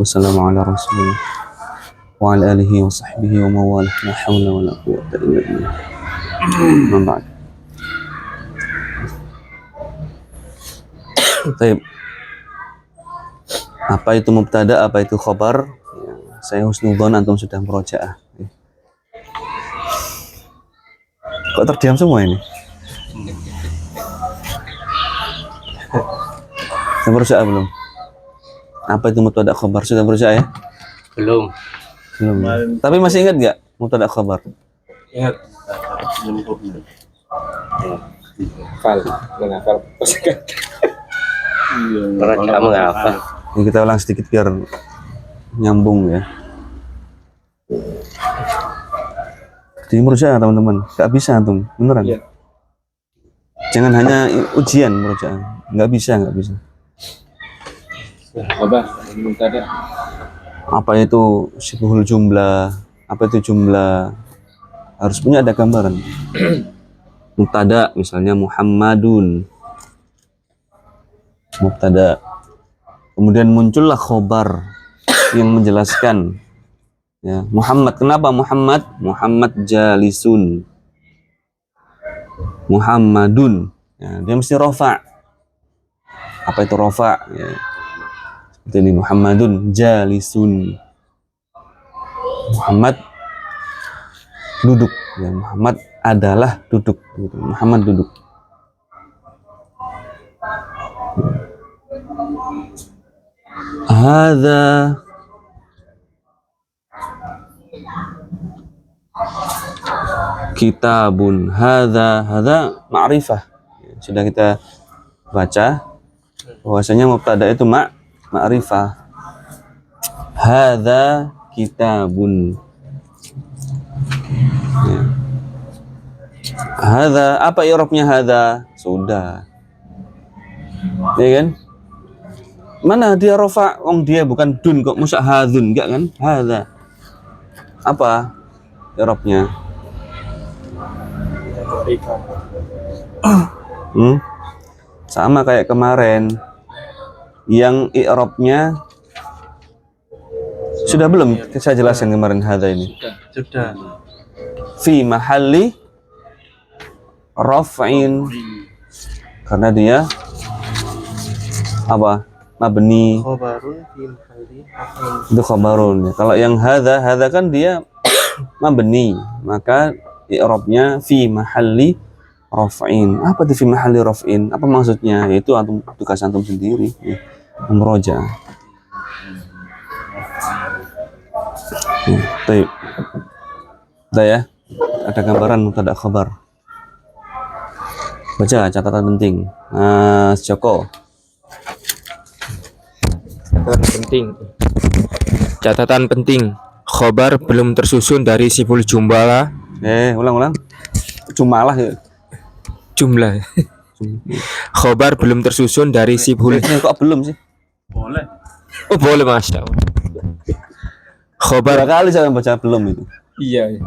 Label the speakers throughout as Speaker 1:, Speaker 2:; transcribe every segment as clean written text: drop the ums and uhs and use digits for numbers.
Speaker 1: wassalamu ala rasulillah wa ala alihi wa sahbihi wa mawalah la hawla wa la quwwata illa billah. Amma ba'd. Baik. Apa itu mubtada, apa itu khabar? Ya, saya husnudzon antum sudah murojaah. Kok terdiam semua ini? Sudah berusaha belum? Apa itu mubtada khabar? Sudah berusaha ya?
Speaker 2: Belum.
Speaker 1: Belum. Tapi masih ingat nggak mubtada khabar?
Speaker 2: Ingat. Menghafal. Kamu nggak apa?
Speaker 1: Ini kita ulang sedikit biar nyambung ya. Jadi murojaah teman-teman, nggak bisa antum, beneran.
Speaker 2: Iya.
Speaker 1: Jangan hanya ujian murojaah, nggak bisa. Apa itu syibhul jumlah? Apa itu jumlah? Harus punya ada gambaran. Mubtada misalnya Muhammadun. Mubtada. Kemudian muncullah khobar yang menjelaskan ya, Muhammad. Kenapa Muhammad? Muhammad jalisun. Muhammadun. Ya, dia mesti rofa. Apa itu rofa? Ya. Seperti ini Muhammadun jalisun. Muhammad duduk. Ya, Muhammad adalah duduk. Gitu. Muhammad duduk. Hadza kitabun. Hadza ma'rifah. Sudah kita baca bahwasanya mubtada itu ma'rifah. Hadza kitabun. Ya. Hadza, apa i'rabnya hadza? Sudah. Ya kan? Mana dia rofa? Wong dia bukan dun kok, musak hadzun enggak kan? Hadza. Apa i'rabnya? Sama kayak kemarin. Yang i'rabnya sudah belum saya jelaskan kemarin hadza ini?
Speaker 2: Sudah.
Speaker 1: Fi mahalli raf'in, karena dia apa? Mabni.
Speaker 2: Khobarun fi mahalli raf'in.
Speaker 1: Itu khabarun. Kalau yang hadza kan dia mabni, maka i'rabnya fi mahalli raf'in. Apa itu fi mahalli raf'in? Apa maksudnya? Yaitu antum tugas antum sendiri ya, meroja. Baik. Udah ya? Ada gambaran mubtada khabar. Baca catatan penting. Mas Joko.
Speaker 3: Catatan penting. Khobar belum tersusun dari siful jumlah.
Speaker 1: Ulang. Jumalah ya.
Speaker 3: Jumlah. Khobar belum tersusun dari siful.
Speaker 1: Kok belum sih?
Speaker 2: Boleh.
Speaker 3: Oh boleh, masya Allah. Khobar
Speaker 1: Berapa kali saya baca belum itu?
Speaker 3: Iya.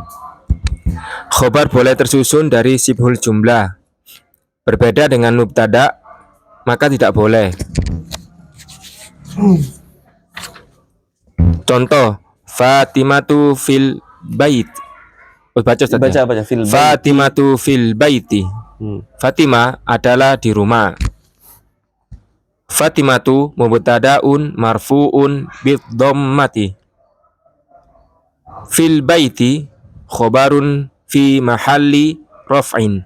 Speaker 3: Khobar boleh tersusun dari siful jumlah. Berbeda dengan mubtada, maka tidak boleh. Contoh, Fatimatu fil bait. Baca Ustaz.
Speaker 1: Baca fil bait.
Speaker 3: Fatimatu fil baiti. Fatimah adalah di rumah. Fatimatu mubtadaun marfuun bidhammati. Fil baiti khobarun fi mahalli raf'in.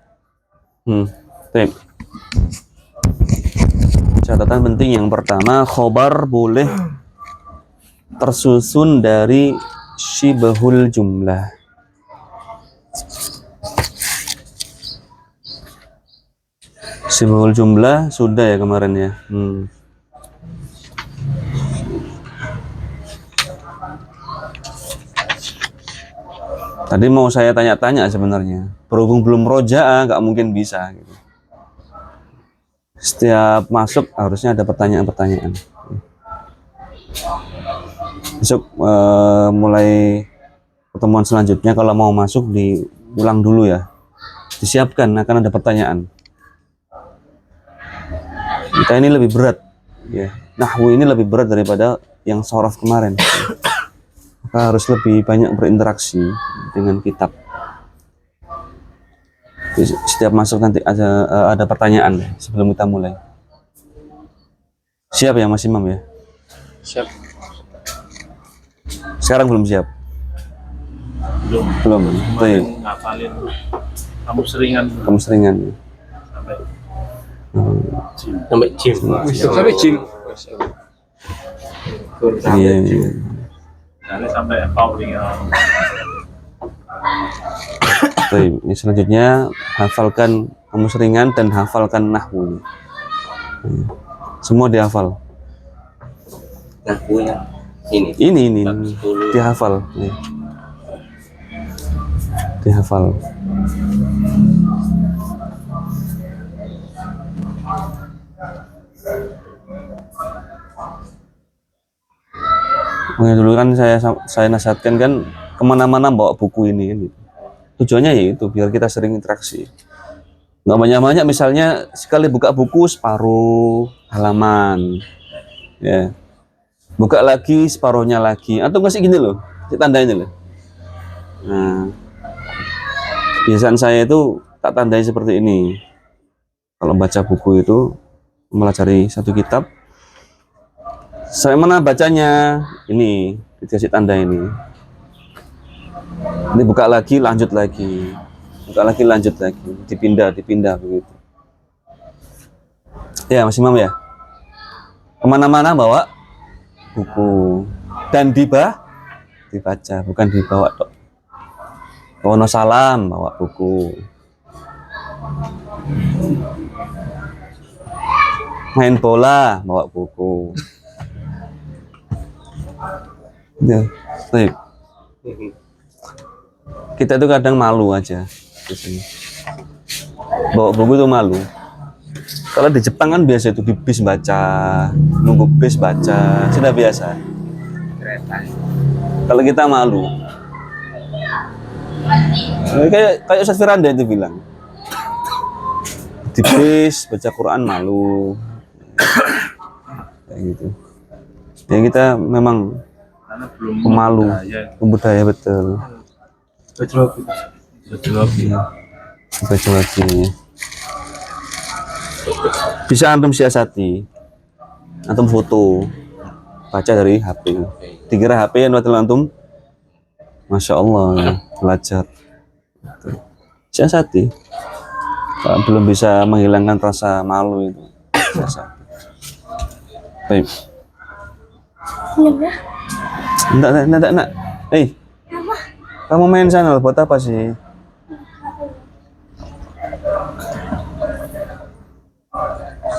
Speaker 1: Baik. Catatan penting yang pertama, khobar boleh tersusun dari syibhul jumlah. Syibhul jumlah sudah ya kemarin ya. Tadi mau saya tanya-tanya sebenarnya. Berhubung belum rojaah, nggak mungkin bisa. Gitu. Setiap masuk harusnya ada pertanyaan-pertanyaan. Besok mulai pertemuan selanjutnya kalau mau masuk diulang dulu ya. Disiapkan, akan ada pertanyaan. Kita ini lebih berat. Ya. Nahwu ini lebih berat daripada yang sorof kemarin. Maka harus lebih banyak berinteraksi dengan kitab. Jadi, setiap masuk nanti ada pertanyaan sebelum kita mulai. Siap ya Mas Imam ya?
Speaker 2: Siap.
Speaker 1: Sekarang belum siap?
Speaker 2: Belum.
Speaker 1: Belum. Baik.
Speaker 2: Ngapalin kamu seringan
Speaker 1: Kamu seringan.
Speaker 2: sampai
Speaker 3: Sampai gym. Sampai gym.
Speaker 1: Iya, iya.
Speaker 2: nanti sampai pounding
Speaker 1: Baik. Ini selanjutnya hafalkan kamu seringan dan hafalkan nahwu. Semua dihafal.
Speaker 3: Nahwu yang ini.
Speaker 1: Ini dihafal. Nih. Dihafal. Nah, dulu kan saya nasihatkan kan kemana-mana bawa buku ini kan. Tujuannya ya itu biar kita sering interaksi. Nggak banyak-banyak, misalnya sekali buka buku separuh halaman, ya buka lagi separuhnya lagi, atau nggak sih gini loh, tanda ini loh. Nah, kebiasaan saya itu tak tandai seperti ini. Kalau baca buku itu mempelajari satu kitab, saya mana bacanya ini dikasih tanda ini. Ini buka lagi, lanjut lagi, buka lagi, lanjut lagi, dipindah begitu. Ya Mas Imam ya. Kemana-mana bawa buku dan dibaca, bukan dibawa tok. Wono salam bawa buku. Main bola bawa buku. Ya, baik. Kita itu kadang malu aja biasanya. Bawa buku itu malu. Kalau di Jepang kan biasa itu di bis baca, nunggu bis baca, sudah biasa. Kalau kita malu. Kayak Ustaz Firanda itu bilang. Di bis baca Quran malu. Kayak gitu. Ya kita memang
Speaker 2: karena belum
Speaker 1: pemalu, budaya betul.
Speaker 2: betul.
Speaker 1: Baca lagi. Bisa antum siasati, antum foto, baca dari HP. Dikira HP yang antum, masya Allah ya, belajar. Siasati. Kalau belum bisa menghilangkan rasa malu itu, siasati. Baik. Enggak. Kamu main sana buat apa sih?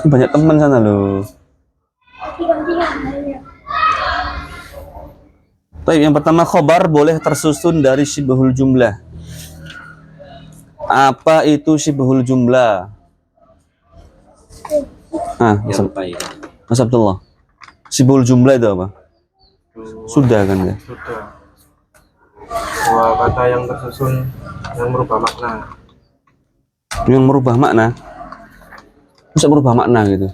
Speaker 1: Banyak teman sana loh. Baik, yang pertama khobar boleh tersusun dari syibhul jumlah. Apa itu syibhul jumlah? Mas Abdullah. Syibhul jumlah itu apa? Sudah kan ya?
Speaker 2: Sudah. Dua kata yang tersusun yang merubah makna.
Speaker 1: Yang merubah makna? Bisa merubah makna gitu?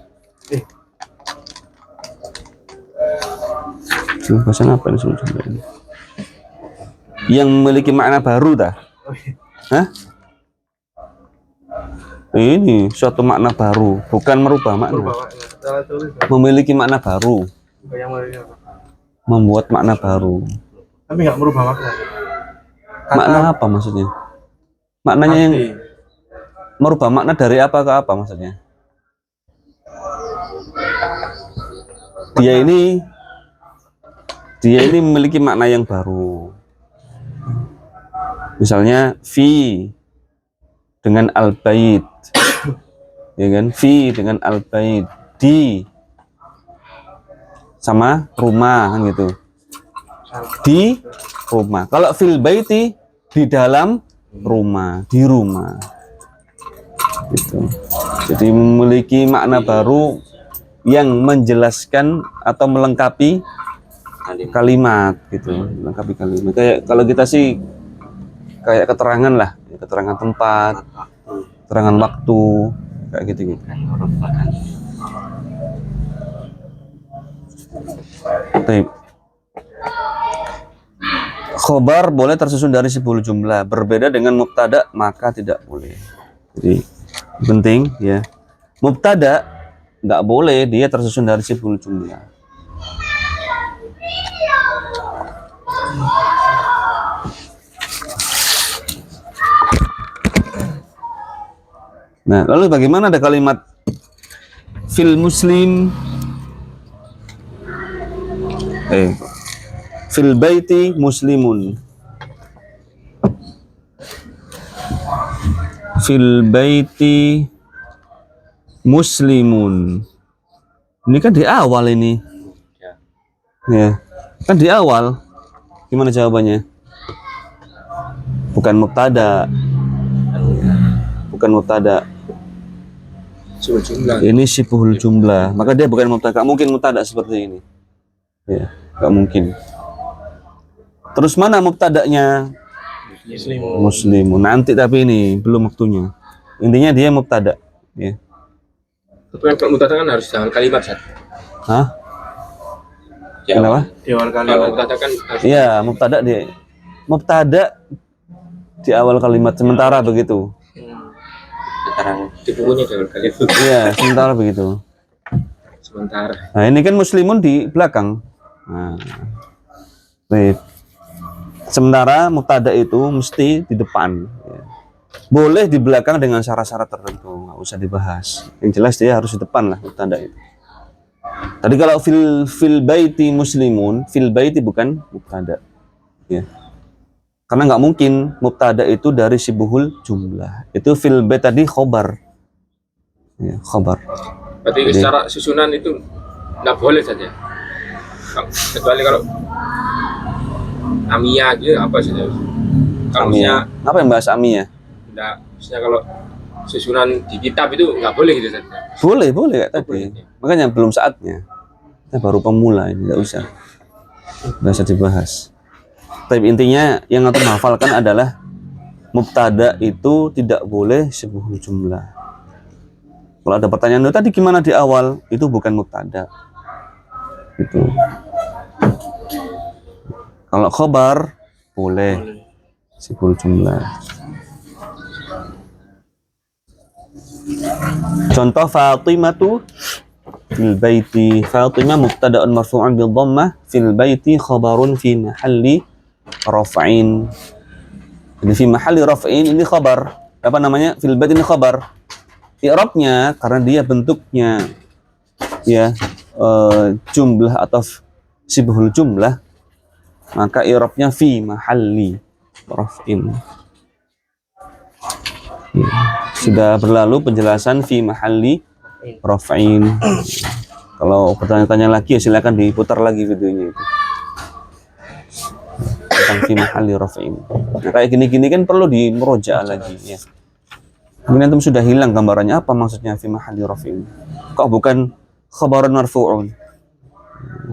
Speaker 1: Bahasa apa ini sebetulnya? Yang memiliki makna baru dah? Hah? Ini suatu makna baru, bukan merubah makna. Memiliki makna baru. Membuat makna baru.
Speaker 2: Tapi nggak merubah makna.
Speaker 1: Makna apa maksudnya? Maknanya yang merubah makna dari apa ke apa maksudnya? Dia ini memiliki makna yang baru. Misalnya fi dengan al-bait. Ya kan? Fi dengan al-bait. Di sama rumah kan gitu. Di rumah. Kalau fil baiti di dalam rumah, di rumah. Gitu. Jadi memiliki makna baru yang menjelaskan atau melengkapi kalimat gitu, melengkapi kalimat. Kayak kalau kita sih kayak keterangan lah, keterangan tempat, keterangan waktu, kayak gitu. Baik. Khobar boleh tersusun dari 10 jumlah. Berbeda dengan mubtada maka tidak boleh. Jadi penting ya. Mubtada nggak boleh dia tersusun dari 10 jumlah. Nah, lalu bagaimana ada kalimat fil muslim fil baiti muslimun. Fil baiti muslimun. Ini kan di awal ini. Ya. Kan di awal. Gimana jawabannya? Bukan mubtada. Bukan mubtada.
Speaker 3: Jumlah.
Speaker 1: Ini sibhul jumlah. Maka dia bukan mubtada. Gak mungkin mubtada seperti ini. Ya, gak mungkin. Terus mana mubtadanya? Muslimun. Nanti tapi ini belum waktunya. Intinya dia mubtada. Ya.
Speaker 3: Tapi kalau mubtada kan harus jangan kalimat satu.
Speaker 1: Hah?
Speaker 3: Ya,
Speaker 1: Kenapa?
Speaker 2: Di awal
Speaker 3: kalau
Speaker 2: kalimat.
Speaker 3: mubtada kan harus
Speaker 1: Iya, mubtada di awal kalimat sementara begitu.
Speaker 3: di bukunya jangan kalimat.
Speaker 1: Iya, sementara begitu.
Speaker 3: Sementara.
Speaker 1: Nah, ini kan muslimun di belakang. Nah. Baik. Sementara mubtada itu mesti di depan. Ya. Boleh di belakang dengan syarat-syarat tertentu, nggak usah dibahas. Yang jelas dia harus di depan lah mubtada itu. Tadi kalau fil baiti muslimun, fil baiti bukan mubtada. Ya. Karena nggak mungkin mubtada itu dari sibhul jumlah. Itu fil bait tadi khobar. Ya, khobar.
Speaker 3: Berarti
Speaker 1: Jadi-
Speaker 3: secara susunan itu nggak boleh saja. Kecuali kalau Amiyah gitu apa saja. Kalau misalnya
Speaker 1: Amiyah. Apa yang bahas amiyah?
Speaker 3: enggak, misalnya kalau susunan di kitab itu nggak boleh gitu saja.
Speaker 1: Boleh kayak tadi.
Speaker 3: boleh.
Speaker 1: Makanya belum saatnya. Kita baru pemula ini, nggak usah. Nggak usah dibahas. Tapi intinya yang aku hafalkan adalah mubtada itu tidak boleh sibhul jumlah. Kalau ada pertanyaan tadi gimana di awal, itu bukan mubtada. Itu. Kalau khobar boleh sibhul jumlah. Contoh Fatimatu fil baiti. Fatimah mubtada'un marfu'un bil dhammah, fil baiti khabarun fi mahalli raf'in. Jadi fi mahalli raf'in ini khabar. Apa namanya? Fil bait ini khabar. I'rabnya karena dia bentuknya ya jumlah atau sibhul jumlah, maka i'rabnya fi mahalli raf'in. Ya. Sudah berlalu penjelasan fi mahalli raf'in. Kalau bertanya-tanya lagi ya silakan diputar lagi videonya itu. Tentang fi mahalli raf'in. Nah, kayak gini-gini kan perlu dimurojaah lagi ya. Mungkin antum sudah hilang gambarannya apa maksudnya fi mahalli raf'in. Kok bukan khabarun marfu'un.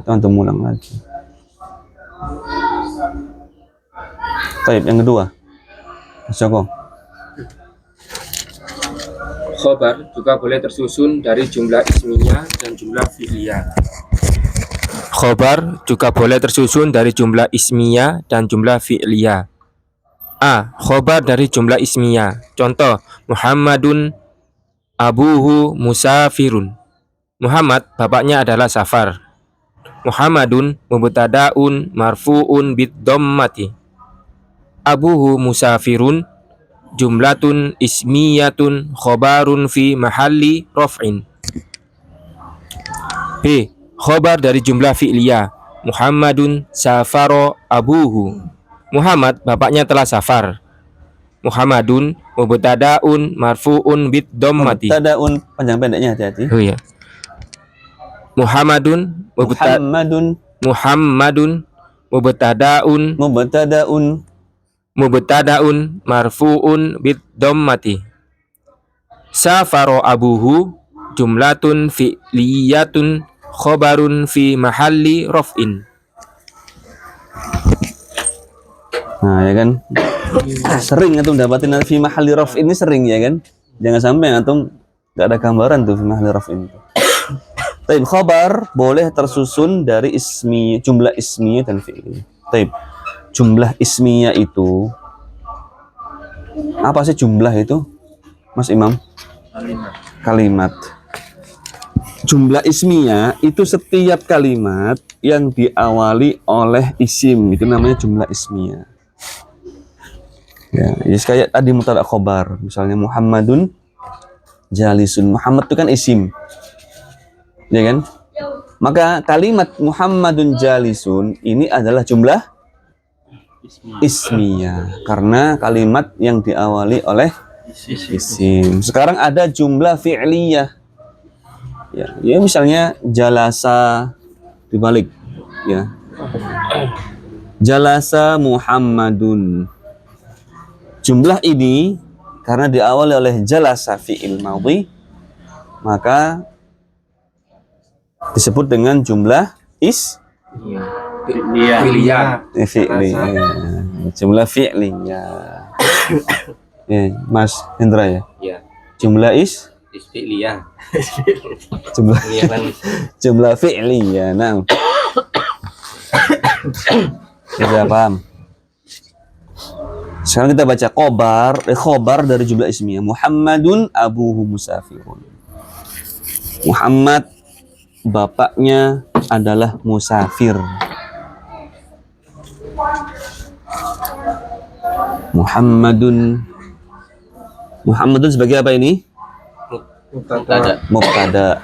Speaker 1: Itu antum ulang lagi. Baik, yang kedua. Mas Joko.
Speaker 3: Khobar juga boleh tersusun dari jumlah ismiyah dan jumlah fi'liyah. Khobar juga boleh tersusun dari jumlah ismiyah dan jumlah fi'liyah. A. Khobar dari jumlah ismiyah. Contoh, Muhammadun abuhu musafirun. Muhammad bapaknya adalah safar. Muhammadun mubtada'un marfu'un bid dhammati. Abuhu musafirun jumlatun ismiyatun khobarun fi mahalli raf'in. B. Khobar dari jumlah fi'liyah. Muhammadun safaro abuhu. Muhammad bapaknya telah safar. Muhammadun mubtada'un marfu'un bid dhammati.
Speaker 1: Mubtada'un panjang pendeknya hati-hati.
Speaker 3: Oh iya. Muhammadun
Speaker 1: Muhammadun
Speaker 3: mubtada'un
Speaker 1: mubtada'un
Speaker 3: marfu'un bid dhammati. Safaro abuhu jumlatun fi'liyatun khobarun fi mahalli raf'in.
Speaker 1: Nah, ya kan? Sering antum dapatin fi mahalli raf ini sering ya kan? Jangan sampai antum enggak ada gambaran tuh fi mahalli raf ini. Taib, khobar boleh tersusun dari ismi, jumlah ismiyah dan fi'liyah. Taib, jumlah ismiyah itu apa sih jumlah itu, Mas Imam? Kalimat. Jumlah ismiyah itu setiap kalimat yang diawali oleh isim, itu namanya jumlah ismiyah. Ya, kayak tadi mubtada khobar, misalnya Muhammadun jalisun. Muhammad itu kan isim, ya kan? Maka kalimat Muhammadun jalisun ini adalah jumlah ismiyah karena kalimat yang diawali oleh isim. Sekarang ada jumlah fi'liyah. Ya misalnya jalasa dibalik, ya. Jalasa Muhammadun. Jumlah ini karena diawali oleh jalasa fi'il madhi, maka disebut dengan jumlah
Speaker 2: Fi'liyah.
Speaker 1: fi'liyah. Jumlah fi'liyah. Ya, Mas Hendra ya.
Speaker 4: Ya,
Speaker 1: Jumlah
Speaker 4: istiqliyah.
Speaker 1: jumlah
Speaker 4: Iya kan.
Speaker 1: jumlah fi'liyah. Nah. Kita paham. Sekarang kita baca khobar dari jumlah ismiyah. Muhammadun abuhu musafirun. Muhammad bapaknya adalah musafir. Muhammadun sebagai apa ini? Mubtada.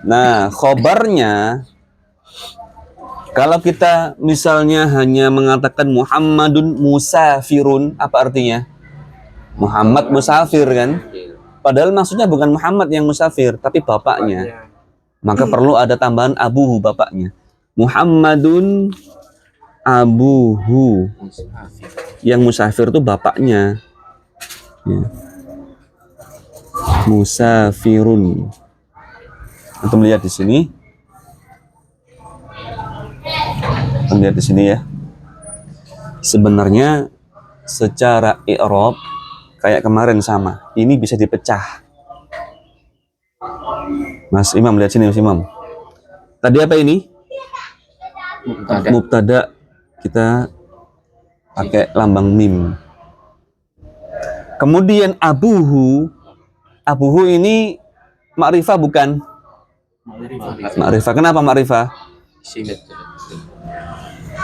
Speaker 1: Nah, khobarnya kalau kita misalnya hanya mengatakan Muhammadun musafirun, apa artinya? Muhammad musafir kan? Padahal maksudnya bukan Muhammad yang musafir, tapi bapaknya. Maka perlu ada tambahan abuhu, bapaknya. Muhammadun abuhu. Yang musafir itu bapaknya. Ya. Musafirun. Untuk melihat di sini. Lihat di sini ya. Sebenarnya secara i'rab kayak kemarin sama. Ini bisa dipecah. Mas Imam lihat sini, Mas Imam. Tadi apa ini? Mubtada. Kita pakai lambang mim. Kemudian abuhu ini ma'rifah bukan? Ma'rifah. Kenapa ma'rifah?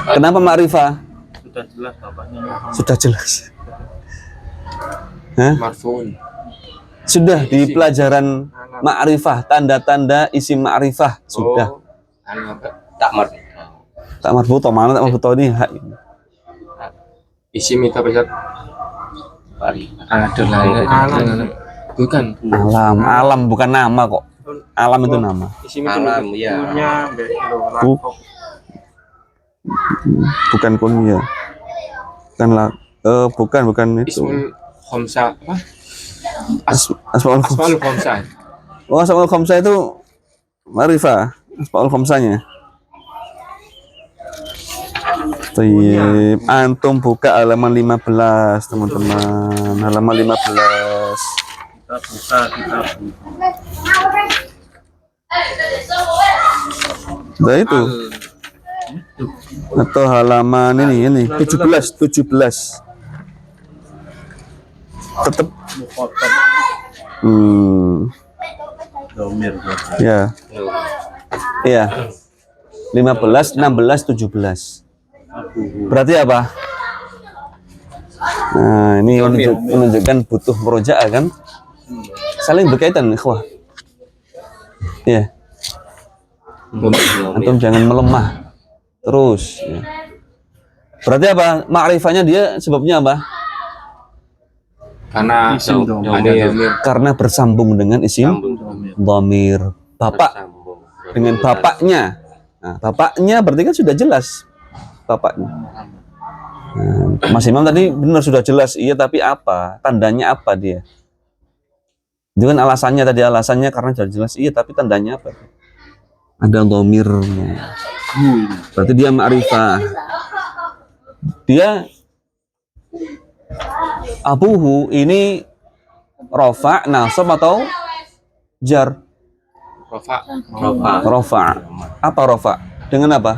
Speaker 1: Kenapa ma'rifah?
Speaker 2: Sudah jelas bapaknya.
Speaker 1: Sudah jelas. Hah?
Speaker 4: Marfu'un.
Speaker 1: Sudah di pelajaran ma'rifah, tanda-tanda isim ma'rifah sudah.
Speaker 4: Oh, anu apa? Tak marfu.
Speaker 1: Tak marfuto, mana tak marfuto ini?
Speaker 4: Isim itu apa Ustaz? Ada lain. Bukan.
Speaker 1: Alam bukan nama kok. Alam itu nama.
Speaker 4: Isim itu alam ya.
Speaker 2: Punya
Speaker 1: Bu- Bukan kunyah. Bukan itu.
Speaker 4: Ismul khamsa apa?
Speaker 1: Asmaul
Speaker 4: Asmaul khamsa.
Speaker 1: Oh, Asmaul Khamsah itu ma'rifah. Asmaul Khamsahnya. Tayyib. Antum buka halaman 15, teman-teman. Halaman 15.
Speaker 2: kita
Speaker 1: Nah itu. Atau halaman ini 17. Tetap
Speaker 2: domir.
Speaker 1: ya. Iya. 15, 16, 17. Berarti apa? Nah, ini menunjukkan butuh murojaah kan? Saling berkaitan, ikhwah. Iya. Antum jangan melemah. Terus. Ya. Berarti apa? Ma'rifahnya dia sebabnya apa?
Speaker 4: Karena
Speaker 2: Isim
Speaker 1: Karena bersambung dengan isim dhamir. Bapak dengan bapaknya. Nah, bapaknya berarti kan sudah jelas bapaknya. Nah, Mas Imam tadi benar sudah jelas, iya, tapi apa? Tandanya apa dia? Itu kan alasannya tadi, alasannya karena sudah jelas, iya, tapi tandanya apa? Ada dhamirnya. Berarti dia ma'rifah. Dia abuhu ini rofa, nasab atau jar?
Speaker 4: Rofa.
Speaker 1: Rofa. Apa rofa? Dengan apa?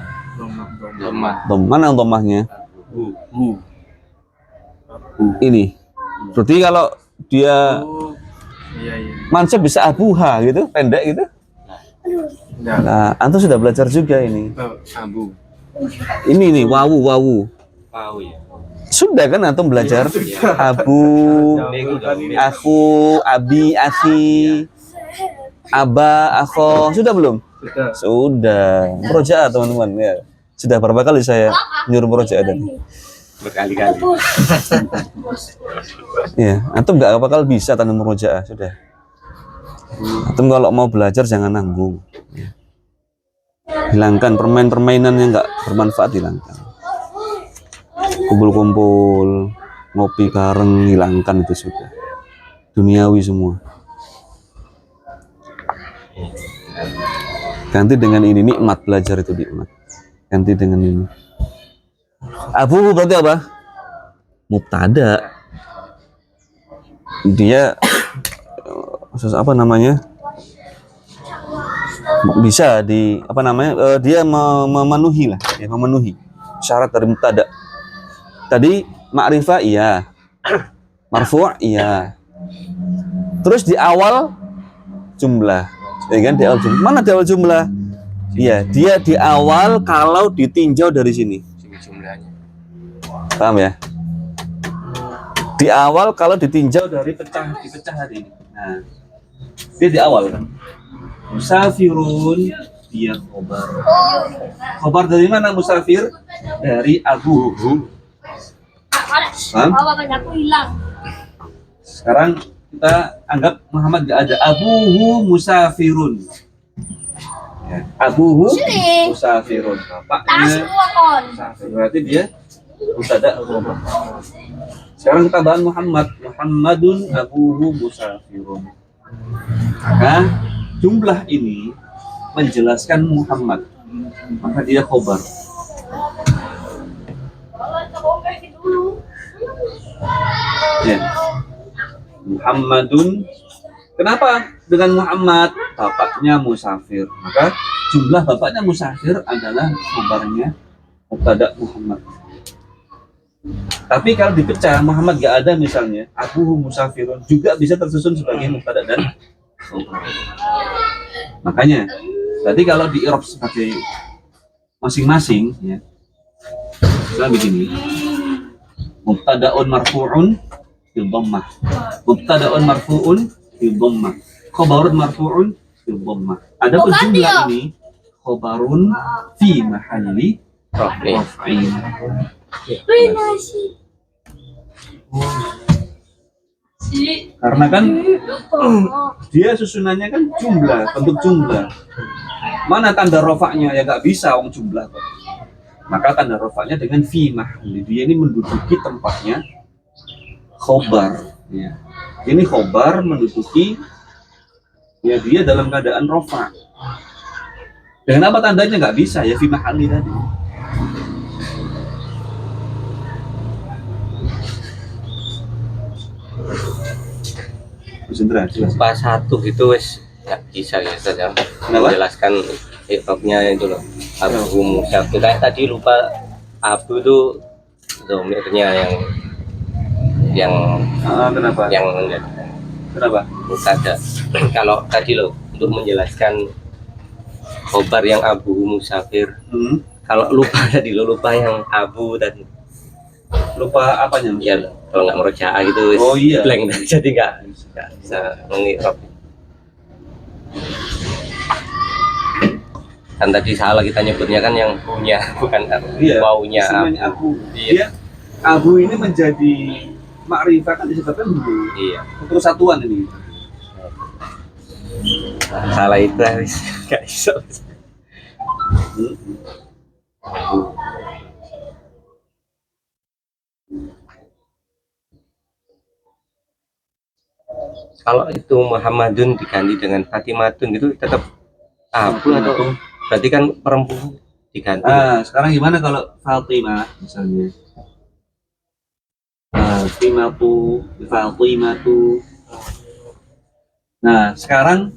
Speaker 4: Lemah.
Speaker 1: Mana domahnya? Ini. Berarti kalau dia
Speaker 2: Oh, iya.
Speaker 1: mansub bisa abuha gitu, pendek gitu.
Speaker 2: Enggak.
Speaker 1: Nah, antum sudah belajar juga ini.
Speaker 4: Abu.
Speaker 1: Ini nih wawu.
Speaker 4: Tahu ya.
Speaker 1: Sudah kan antum belajar abu, aku, abi, akhi, aba, akho. Sudah belum?
Speaker 2: Sudah.
Speaker 1: Sudah. Murojaah teman-teman ya. Sudah berapa kali saya nyuruh murojaah tadi?
Speaker 4: Berkali-kali.
Speaker 1: Ya, antum nggak bakal bisa tanpa murojaah, sudah. Antum kalau mau belajar jangan nanggung. Ya. Hilangkan permainan yang nggak bermanfaat, hilangkan. Kumpul-kumpul, ngopi bareng, hilangkan itu sudah. Duniawi semua. Ganti dengan ini, nikmat belajar itu nikmat. Ganti dengan ini. Abu berarti apa? Mubtada. Dia apa namanya? Bisa di apa namanya? Dia memenuhi lah, ya, memenuhi syarat dari mubtada. Tadi ma'rifah iya. Marfu' iya. Terus di awal jumlah. Ya kan di awal jumlah. Mana di awal jumlah? Iya, dia di awal kalau ditinjau dari sini.
Speaker 4: Sini jumlahnya.
Speaker 1: Paham ya? Di awal kalau ditinjau dari dipecah hari ini. Nah, dia di awal kan. Musafirun, dia khobar. Khobar dari mana musafir? Dari Abu. Paham?
Speaker 5: Aku hilang.
Speaker 1: Sekarang kita anggap Muhammad gak ada. Abuhu musafirun. Ya. Abuhu musafirun. Bapaknya musafir. Berarti dia mubtada khobar. Sekarang kita bahas Muhammad. Muhammadun abuhu musafirun. Maka jumlah ini menjelaskan Muhammad. Maka dia khobar. Ya. Muhammadun. Kenapa dengan Muhammad? Bapaknya musafir. Maka jumlah bapaknya musafir adalah khobarnya mubtada Muhammad. Tapi kalau dipecah Muhammad gak ada misalnya, Abuhu musafirun juga bisa tersusun sebagai mubtada dan khobar. Makanya tadi kalau di i'rab sebagai masing-masing ya. Misalnya begini. Mubtada'un marfu'un bil dhammah. Mubtada'un marfu'un bil dhammah. Khabarun marfu'un bil dhammah. Adapun jumlah ini khabarun fi mahalli raf'in. Karena kan dia susunannya kan jumlah, bentuk jumlah. Mana tanda rofaknya? Ya gak bisa wong jumlah kok. Maka tanda rofaknya dengan fi mahalli. Dia ini menduduki tempatnya khobar. Ya. Ini khobar menduduki ya dia dalam keadaan rofa. Dengan apa tandanya nggak bisa ya fi mahalli tadi. Konsentrasi.
Speaker 6: Pas satu itu wes nggak bisa ya saja menjelaskan i'rabnya itu loh. Abu musafir kayak tadi lupa abu itu domirnya
Speaker 1: Kenapa?
Speaker 6: yang
Speaker 1: Kenapa?
Speaker 6: mubtada. Kalau tadi loh untuk menjelaskan khobar yang abu musafir, kalau lupa tadi lo lupa yang abu tadi,
Speaker 1: Lupa apanya?
Speaker 6: ya kalau nggak merojaah gitu wes
Speaker 1: Oh, iya.
Speaker 6: blank jadi nggak bisa mengi'rab. Kan tadi salah kita nyebutnya kan yang punya bukan
Speaker 1: Iya.
Speaker 6: waunya
Speaker 1: Semuanya
Speaker 6: abu.
Speaker 1: abu.
Speaker 6: Iya.
Speaker 1: Dia abu ini menjadi makrifat kan disebabkan huruf.
Speaker 6: Iya.
Speaker 1: Untuk satuan ini.
Speaker 6: Salah itu harus nggak bisa. Kalau itu Muhammadun diganti dengan Fatimatun itu tetap abu atau berarti kan perempuan diganti.
Speaker 1: Sekarang gimana kalau Fatimah misalnya? Fatimatu. Nah, sekarang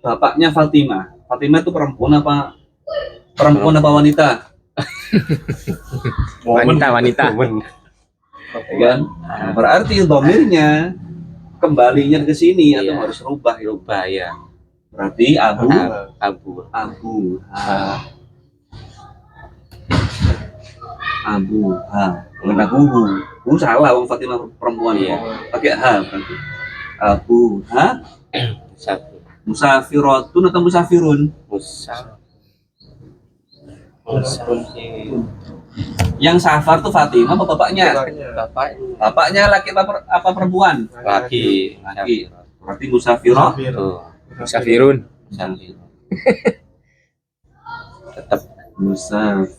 Speaker 1: bapaknya Fatimah. Fatimah itu perempuan apa wanita?
Speaker 3: Wanita.
Speaker 1: Ya kan? Nah, berarti domirnya kembalinya ke sini atau
Speaker 6: Iya.
Speaker 1: harus rubah ya.
Speaker 6: Rubah ya.
Speaker 1: Berarti Abu
Speaker 6: Abu.
Speaker 1: Bukan Abu salah, wong Fatimah perempuan
Speaker 6: Iya.
Speaker 1: pakai H berarti. Abu
Speaker 6: Musafir.
Speaker 1: musafiratun atau musafirun?
Speaker 6: Musafir.
Speaker 1: Yang safar tuh Fatimah apa bapaknya?
Speaker 6: Bapak
Speaker 1: Bapaknya laki apa perempuan?
Speaker 6: laki.
Speaker 1: Laki. Berarti musafirah.
Speaker 6: Tuh.
Speaker 3: Musafirun.
Speaker 6: Musafir. Tetap
Speaker 1: Musafir.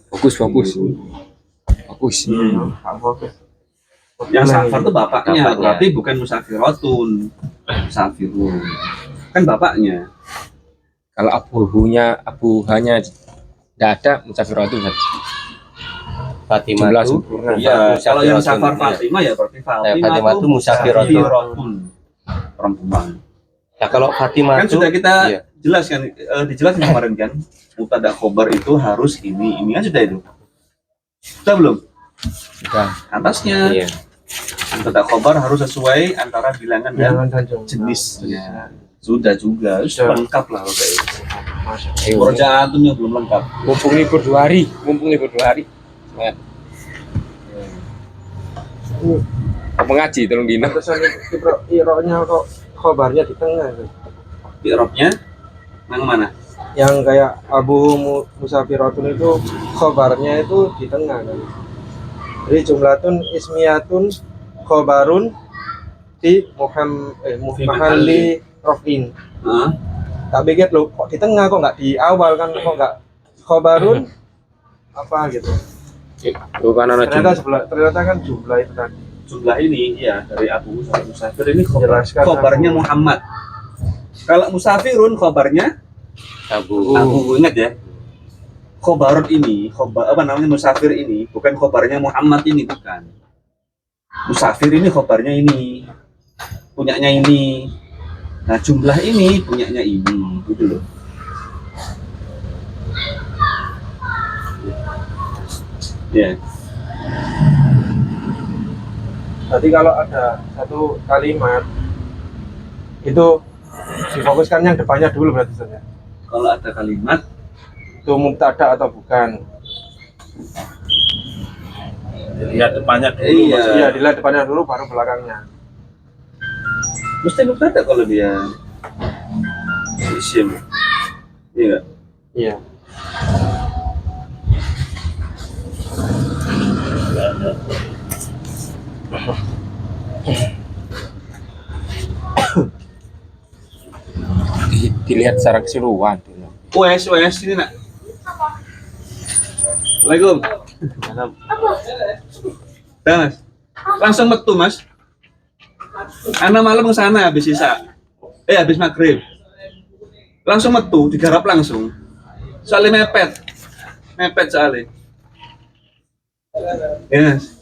Speaker 3: Fokus.
Speaker 1: Yang safar tuh bapaknya,
Speaker 6: Bapaknya.
Speaker 1: berarti bukan musafiratun. Musafirun. Kan bapaknya.
Speaker 3: Kalau abu hanya tidak ada musafiratun.
Speaker 6: Fatimah
Speaker 3: Jumlah
Speaker 6: itu.
Speaker 3: sempurna.
Speaker 1: Iya, kalau yang
Speaker 6: Musafiratun.
Speaker 1: safar Fatimah ya berarti
Speaker 6: Fatimah
Speaker 1: tuh
Speaker 6: tuh musafiratun.
Speaker 1: perempuan.
Speaker 6: Nah kalau Fatimah
Speaker 1: Kan
Speaker 6: itu
Speaker 1: sudah kita
Speaker 6: iya.
Speaker 1: jelaskan, dijelaskan kemarin kan, mubtada khobar itu harus ini kan sudah itu. Sudah belum?
Speaker 3: Sudah.
Speaker 1: Atasnya
Speaker 6: Iya.
Speaker 1: mubtada khobar harus sesuai antara bilangan dan jenisnya. Sudah juga,
Speaker 2: Sudah.
Speaker 1: lengkap lah kayak itu.
Speaker 3: Ayo,
Speaker 1: Pekerjaannya belum lengkap.
Speaker 3: mumpung libur 2 hari. Semangat. Mengaji tolong dino.
Speaker 2: Terusan ironya kok khobarnya di tengah tuh.
Speaker 1: I'rabnya yang mana?
Speaker 2: Yang kayak musafiratun itu khobarnya itu di tengah kan. Jadi jumlatun ismiyatun khobarun di mahalli rofin.
Speaker 1: Hah?
Speaker 2: Tak pikir lo kok di tengah, kok nggak di awal kan, kok nggak khobarun apa gitu.
Speaker 3: Bukan anak
Speaker 2: Ternyata kan jumlah itu tadi.
Speaker 1: Jumlah ini ya dari Abu Musafir ini
Speaker 2: Jelaskan
Speaker 1: khobarnya
Speaker 2: Abu.
Speaker 1: Muhammad. Kalau musafirun khobarnya
Speaker 6: Abu.
Speaker 1: Abu, ingat ya. Khobarun ini, musafir ini bukan khobarnya Muhammad ini, bukan. Musafir ini khobarnya ini. Punyanya ini. Nah, jumlah ini punyanya ini, gitu loh. Ya.
Speaker 2: Jadi kalau ada satu kalimat itu difokuskan yang depannya dulu berarti saja.
Speaker 1: Kalau ada kalimat
Speaker 2: Itu mubtada atau bukan?
Speaker 5: Lihat depannya dulu.
Speaker 1: Iya.
Speaker 2: Iya, dilihat depannya dulu baru belakangnya.
Speaker 1: mesti mubtada kalau dia isim. Iya nggak?
Speaker 2: Iya.
Speaker 3: Dilihat secara keseluruhan.
Speaker 1: Wes ini nak. Assalamualaikum. Dah, Mas. Langsung metu, Mas. Anak malam ke sana habis sisa. Habis maghrib. Langsung metu, digarap langsung. Soalnya mepet. Mepet soalnya. Yes.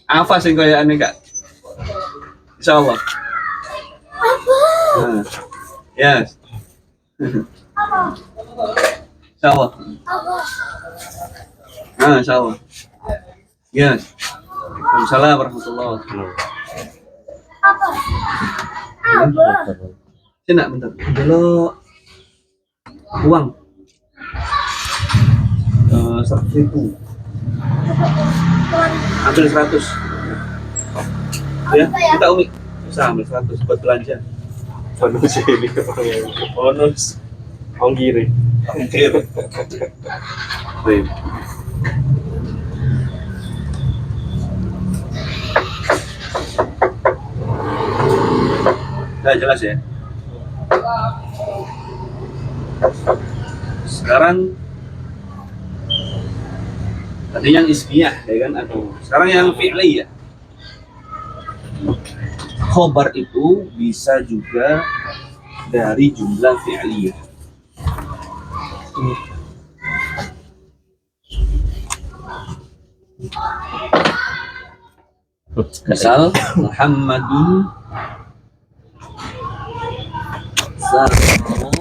Speaker 1: Apa sih kayak aneh, Kak? Insyaallah. Nah. Yes. Insyaallah. Nah, insyaallah. Yes. Waalaikumsalam warahmatullahi wabarakatuh. Sini nak bentar. Dulu uang 100.000. Ambil 100. Ya, kita Umi. Bisa ambil 100 buat belanja.
Speaker 2: Bonus ini
Speaker 1: Bonus.
Speaker 2: ongkiri.
Speaker 1: Ongkir. Baik. Udah jelas ya. Sekarang tadi yang ismiyah ya kan, atau sekarang yang fi'liyah. Khobar itu bisa juga dari jumlah fi'liyah. Misal Muhammadun Safaro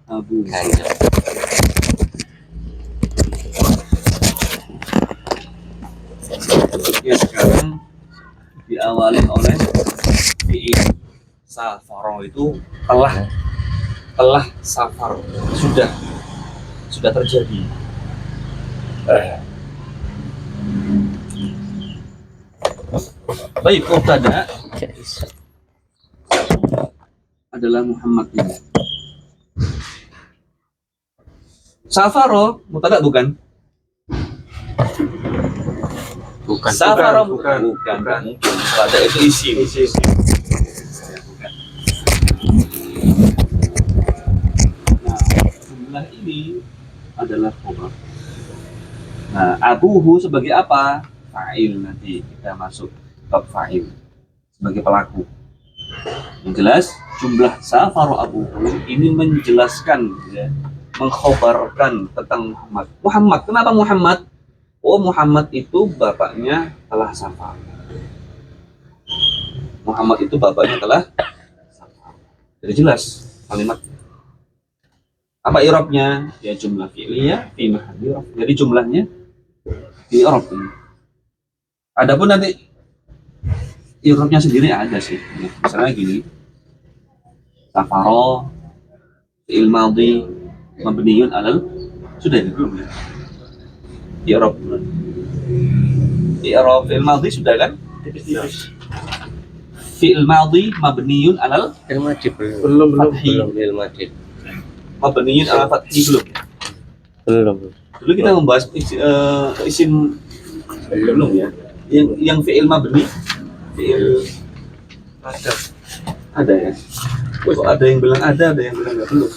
Speaker 1: Abu. Ya, sekarang diawali oleh fi'il safaro itu telah safar, sudah terjadi. Baik, mubtada adalah Muhammad ini. Safaro mubtada bukan?
Speaker 4: Bukan.
Speaker 1: Safaro
Speaker 2: bukan.
Speaker 1: bukan. Mubtada itu isim. Nah, jumlah ini adalah khabar. Nah, abuhu sebagai apa? Fa'il, nanti kita masuk bab fa'il sebagai pelaku. Yang jelas jumlah safaru abuhu ini menjelaskan, ya, mengkhabarkan tentang Muhammad. Muhammad, kenapa Muhammad? Oh, Muhammad itu bapaknya telah safar. Muhammad itu bapaknya telah safar. Jadi jelas kalimat. Apa i'rabnya? Ya jumlah fi'liyah fi mahalli raf. Jadi jumlahnya di i'rab ini. Adapun nanti i'rabnya sendiri ada sih. Ya, misalnya gini. Safaro fi'il madhi mabniun alal, sudah itu belum ya? I'rab. I'rab fi'il madhi sudah kan? Fi'il madhi mabniun alal
Speaker 2: Belum.
Speaker 1: mabniun alal fathi belum. Dulu kita membahas isim belum ya? Yang fi'il mabni, fi'il ada ya? Kok ada yang bilang ada yang bilang nggak belum.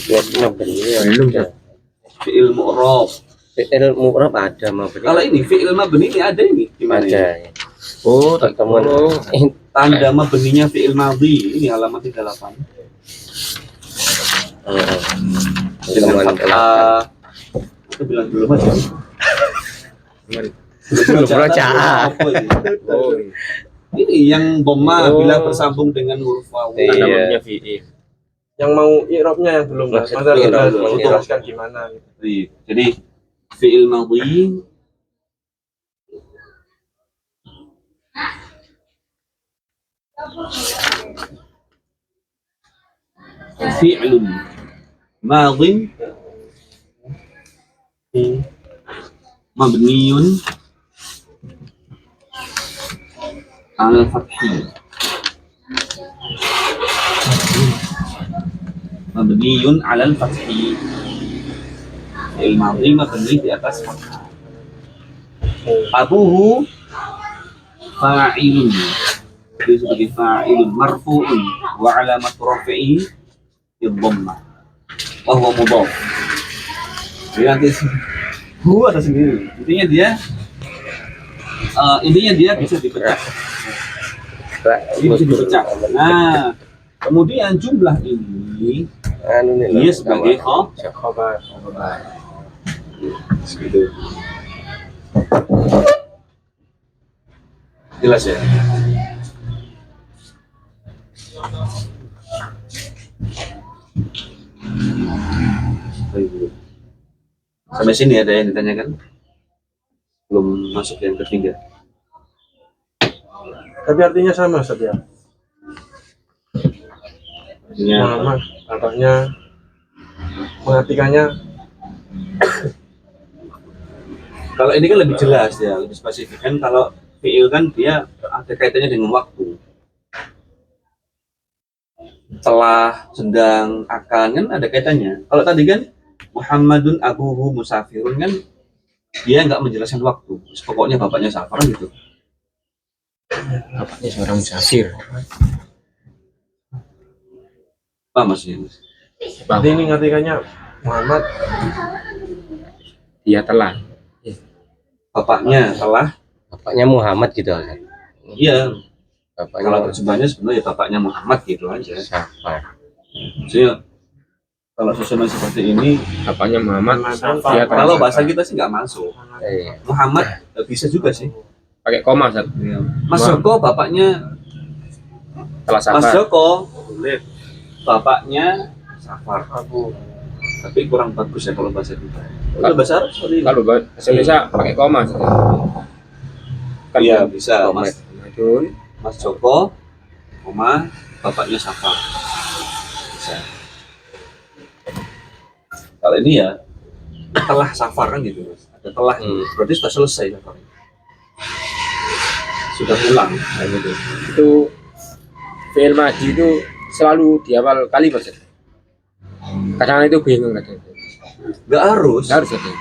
Speaker 6: Belum ya.
Speaker 1: Fi'il mu'rab.
Speaker 6: Fi'il mu'rab ada mabni.
Speaker 1: Kalau ini fi'il mabni ini ada ini gimana ya?
Speaker 6: Ada. Oh, teman.
Speaker 1: Tanda mabninya fi'il madhi ini halaman 38. Dengan fathah. Itu bilang belum aja.
Speaker 6: Belum baca.
Speaker 1: Oh, ini yang dhamma bila bersambung dengan huruf wawu.
Speaker 6: Iya.
Speaker 2: Yang mau i'rabnya yang belum. Mas
Speaker 1: Iya,
Speaker 2: kita
Speaker 1: belum.
Speaker 2: jelaskan gimana gitu.
Speaker 1: Jadi fi'il madhi fi'lun madhin mabniyun ala fathi mabniyun ala fathi fi'il madhi mabni di atas fathah. Abuhu fa'ilun, dia sebagai fa'ilun marfu'un wa alamat rafi'i dhammah wa huwa mudhaf. Jadi nanti huwa ada sendiri. Intinya dia bisa dipecah. Ini bisa dipecah. Nah, kemudian jumlah ini dia sebagai
Speaker 2: Khabar.
Speaker 1: segitu. Jelas ya? Sampai sini ada yang ditanyakan? Belum masuk yang ketiga.
Speaker 2: Tapi artinya sama Ustaz ya.
Speaker 1: Artinya
Speaker 2: Muhammad bapaknya, mengartikannya
Speaker 1: kalau ini kan lebih jelas ya, lebih spesifik kan. Kalau fi'il kan dia ada kaitannya dengan waktu. Telah, sedang, akan kan ada kaitannya. Kalau tadi kan Muhammadun abuhu musafirun kan dia nggak menjelaskan waktu. Pokoknya bapaknya safar gitu.
Speaker 4: Bapaknya seorang musafir.
Speaker 1: Apa maksudnya?
Speaker 2: berarti ini ngartikannya Muhammad
Speaker 4: Dia telah.
Speaker 1: Bapaknya telah,
Speaker 6: Bapaknya Muhammad gitu kan.
Speaker 1: iya. Kalau
Speaker 6: Bapaknya
Speaker 1: terjemahnya sebenarnya bapaknya Muhammad gitu aja.
Speaker 6: Safar.
Speaker 1: Jadi kalau susunan seperti ini,
Speaker 4: Bapaknya Muhammad.
Speaker 2: Safar.
Speaker 4: Dia telah.
Speaker 1: kalau bahasa kita sih nggak masuk.
Speaker 6: Iya.
Speaker 1: Muhammad bisa juga sih.
Speaker 4: Pakai koma, Ustaz.
Speaker 1: Mas Joko bapaknya
Speaker 3: telah
Speaker 1: Mas
Speaker 3: safar.
Speaker 1: Joko,
Speaker 2: Boleh.
Speaker 1: bapaknya
Speaker 2: Safar. Abu.
Speaker 1: tapi kurang bagus ya kalau bahasa kita. Kalau bahasa Arab seperti ini.
Speaker 3: Kalau bahasa Indonesia pakai koma. Kan
Speaker 1: Iya bisa. Mas
Speaker 3: Muhammadun.
Speaker 1: Mas Joko, koma, bapaknya Safar. Bisa. Kalau ini ya telah Safar kan gitu mas. Ada telah, berarti sudah selesai Safar. Sudah pulang, kayak gitu.
Speaker 3: Itu fi'il madhi itu selalu di awal kalimat. Kadang itu bingung kadang.
Speaker 1: Nggak harus.
Speaker 3: Nggak harus ada.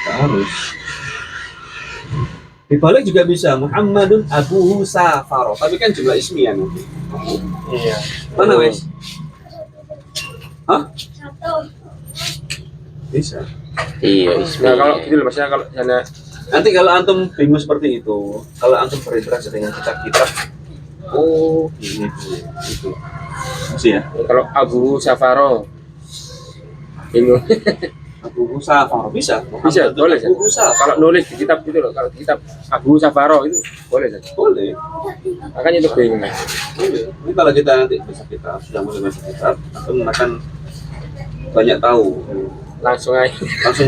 Speaker 1: Nggak harus. Dibalik juga bisa Muhammadun abuhu safaro, tapi kan jumlah ismiyah nanti.
Speaker 2: Iya.
Speaker 1: Mana wes? Hah? Bisa.
Speaker 6: Iya,
Speaker 3: Nah, kalau gitu loh maksudnya kalau sana
Speaker 1: Nanti kalau antum bingung seperti itu, kalau antum berinteraksi dengan kitab-kitab, oh ini itu. Masih ya?
Speaker 3: kalau Abu Safaro bingung.
Speaker 1: Abuhu safaro bisa.
Speaker 3: Bisa,
Speaker 1: Muhammadun
Speaker 3: boleh.
Speaker 1: Abuhu safaro.
Speaker 3: Kalau nulis di kitab itu loh, kalau di kitab Abu Safaro itu boleh saja.
Speaker 1: Boleh.
Speaker 3: Makanya itu bingung.
Speaker 1: Boleh. Ini kalau kita nanti baca kitab, sudah mulai baca kitab, antum akan banyak tahu.
Speaker 3: Langsung aja
Speaker 1: Langsung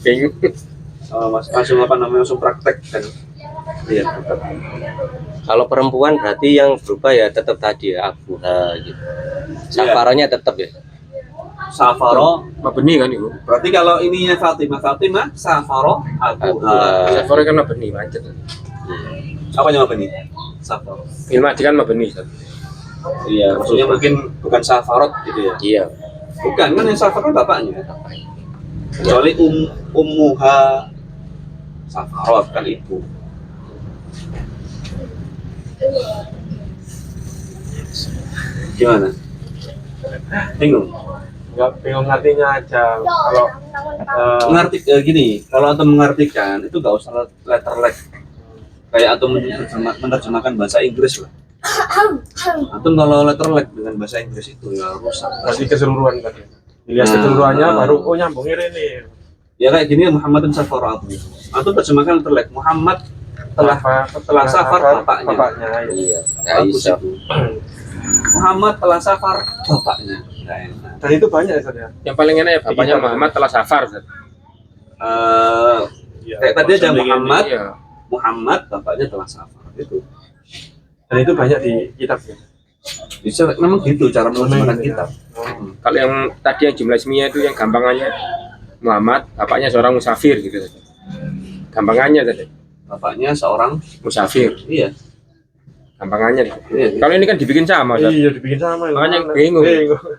Speaker 3: bingung.
Speaker 1: langsung apa namanya langsung praktek kan. Iya, praktek.
Speaker 6: kalau perempuan berarti yang berubah ya tetap tadi ya abuha gitu. Safaronya tetap ya.
Speaker 1: Safaro
Speaker 3: Mabni kan itu.
Speaker 1: berarti kalau ininya Fatimah Safaro Abuha.
Speaker 3: Safaro kan Mabni macet.
Speaker 1: Apa nama ini? Safaro.
Speaker 3: Fi'il madhi kan Mabni.
Speaker 1: Iya, maksudnya mungkin bukan Safarot gitu ya.
Speaker 6: Iya.
Speaker 1: Bukan, kan yang Safar kan bapaknya. Kecuali ummuha Safarot kan ibu. Gimana? Bingung?
Speaker 2: Nggak bingung artinya aja. Kalau
Speaker 1: Mengerti gini, kalau antum mengartikan itu nggak usah letterlek. Kayak antum menerjemahkan bahasa Inggris lah. Antum kalau letterlek dengan bahasa Inggris itu ya rusak.
Speaker 2: berarti keseluruhan tadi. Dilihat keseluruhannya baru oh nyambungin ini.
Speaker 1: Ya kayak gini Muhammadun Safar Abu. Antum terjemahkan letterlek Muhammad telah safar bapaknya.
Speaker 6: Iya.
Speaker 1: Bagus
Speaker 6: Bisa.
Speaker 1: itu. Muhammad telah safar bapaknya. Nggak enak.
Speaker 2: Dan itu banyak ya Ustaz ya.
Speaker 3: Yang paling enak ya bapaknya
Speaker 2: Digital.
Speaker 3: Muhammad telah safar. Ustaz.
Speaker 1: Kayak tadi aja Muhammad,
Speaker 3: Iya.
Speaker 1: Muhammad bapaknya telah safar itu.
Speaker 2: Dan itu banyak di kitab ya.
Speaker 1: Bisa memang gitu cara menerjemahkan
Speaker 2: Memang
Speaker 1: kitab.
Speaker 3: Kalau yang tadi yang jumlah ismiyah itu yang gampangannya Muhammad, bapaknya seorang musafir gitu. Ustaz. Gampangannya tadi
Speaker 1: Bapaknya seorang
Speaker 3: musafir,
Speaker 1: iya.
Speaker 3: gampangannya.
Speaker 1: Iya.
Speaker 3: Kalau ini kan dibikin sama, Ustaz.
Speaker 2: Iya dibikin sama.
Speaker 3: Makanya bingung.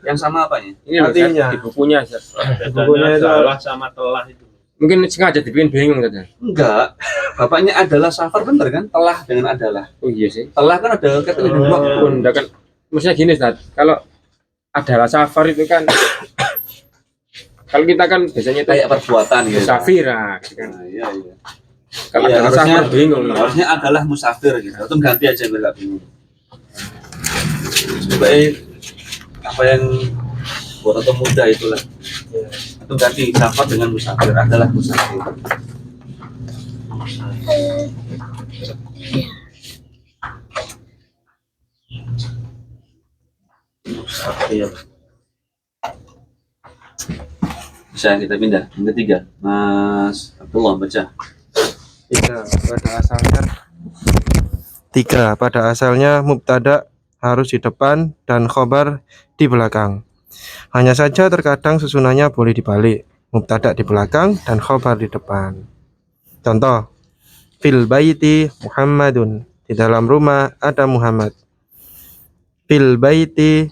Speaker 1: Yang sama apanya?
Speaker 3: Ini loh, Ustaz,
Speaker 2: Artinya.
Speaker 3: di bukunya. Ustaz.
Speaker 2: Bukunya itu
Speaker 5: Bedanya salah sama telah itu.
Speaker 3: Mungkin sengaja dibikin bingung saja.
Speaker 1: Enggak. Bapaknya adalah safar bener kan? Telah dengan adalah.
Speaker 3: Oh iya sih.
Speaker 1: Telah kan ada kata dua.
Speaker 3: Bunda kan, maksudnya gini Ustaz, kalau adalah safar itu kan, kalau kita kan biasanya itu
Speaker 1: Kayak perbuatan gitu.
Speaker 3: musafir, nah, gitu kan.
Speaker 1: Nah, iya iya.
Speaker 3: Kalau
Speaker 1: Iya,
Speaker 3: adalah
Speaker 1: harusnya
Speaker 3: safar bingung.
Speaker 1: Harusnya adalah musafir gitu. Atau ganti aja biar nggak bingung. Coba apa yang buat atau muda itulah. Atau ganti safar dengan musafir adalah musafir. Musafir. Bisa kita pindah yang ketiga, Mas Abdullah baca.
Speaker 2: Tiga pada asalnya mubtada harus di depan dan khobar di belakang. Hanya saja terkadang susunannya boleh dibalik, mubtada di belakang dan khobar di depan. Contoh, fil baiti Muhammadun, di dalam rumah ada Muhammad. Fil baiti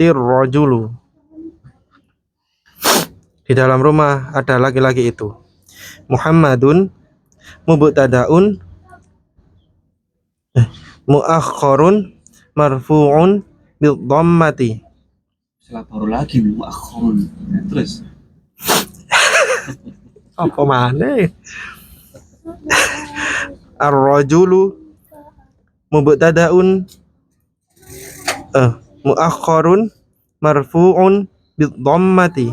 Speaker 2: rajulu, di dalam rumah ada laki-laki itu. Muhammadun mubtadaun muakhkharun marfu'un bil dhammati.
Speaker 1: Setelah baru lagi muakhirun. Terus
Speaker 2: Apa mana? Ar-rajulu mubtadaun muakhkharun marfu'un bil dhammati.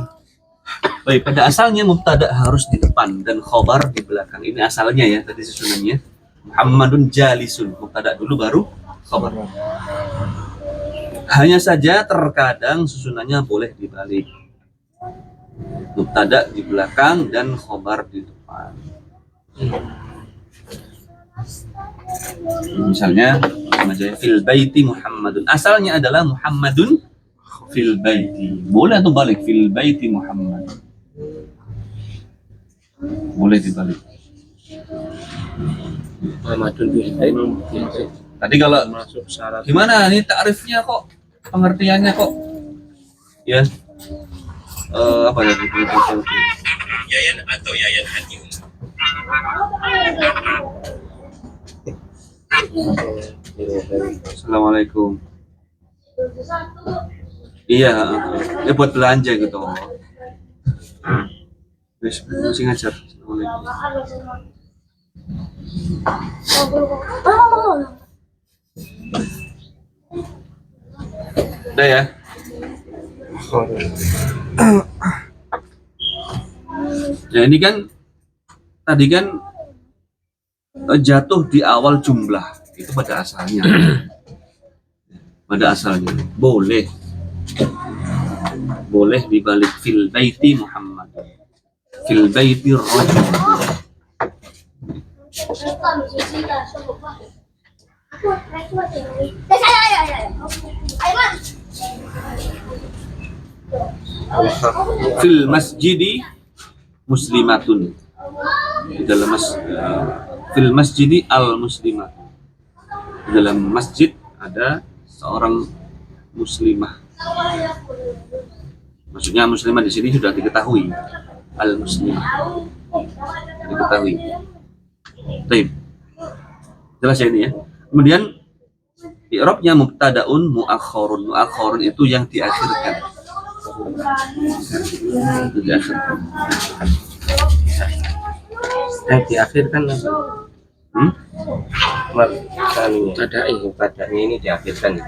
Speaker 1: baik, pada asalnya mubtada harus di depan dan khobar di belakang. Ini asalnya ya, tadi susunannya. Muhammadun jalisun, mubtada dulu baru khabar. Hanya saja terkadang susunannya boleh dibalik. Mubtada di belakang dan khabar di depan. Misalnya fil baiti Muhammadun. Asalnya adalah Muhammadun fil baiti. Boleh atau balik fil baiti Muhammad. Boleh dibalik.
Speaker 4: Muhammadun bil ilm.
Speaker 1: Tadi kalau
Speaker 5: Masuk syarat.
Speaker 1: gimana nih ta'rifnya kok, pengertiannya kok, ya apa ya?
Speaker 6: Yayan atau Yayan Hakim.
Speaker 1: Assalamualaikum. Iya, ya buat belanja gitu. Wis masih ngajar. Assalamualaikum. Udah ya. Ya ini kan tadi kan jatuh di awal jumlah itu pada asalnya. Pada asalnya boleh dibalik fil baiti Muhammad, fil baiti rajul. Fil masjidi muslimatun, di dalam fil masjidi al muslimat, di dalam masjid ada seorang muslimah. Maksudnya muslimah di sini sudah diketahui, al muslimah diketahui. Baik, jelas ya ini ya. Kemudian i'rabnya mubtadaun muakhkharun. Muakhkharun itu yang diakhirkan. Itu diakhirkan.
Speaker 6: Yang diakhirkan mubtada'nya ini diakhirkan.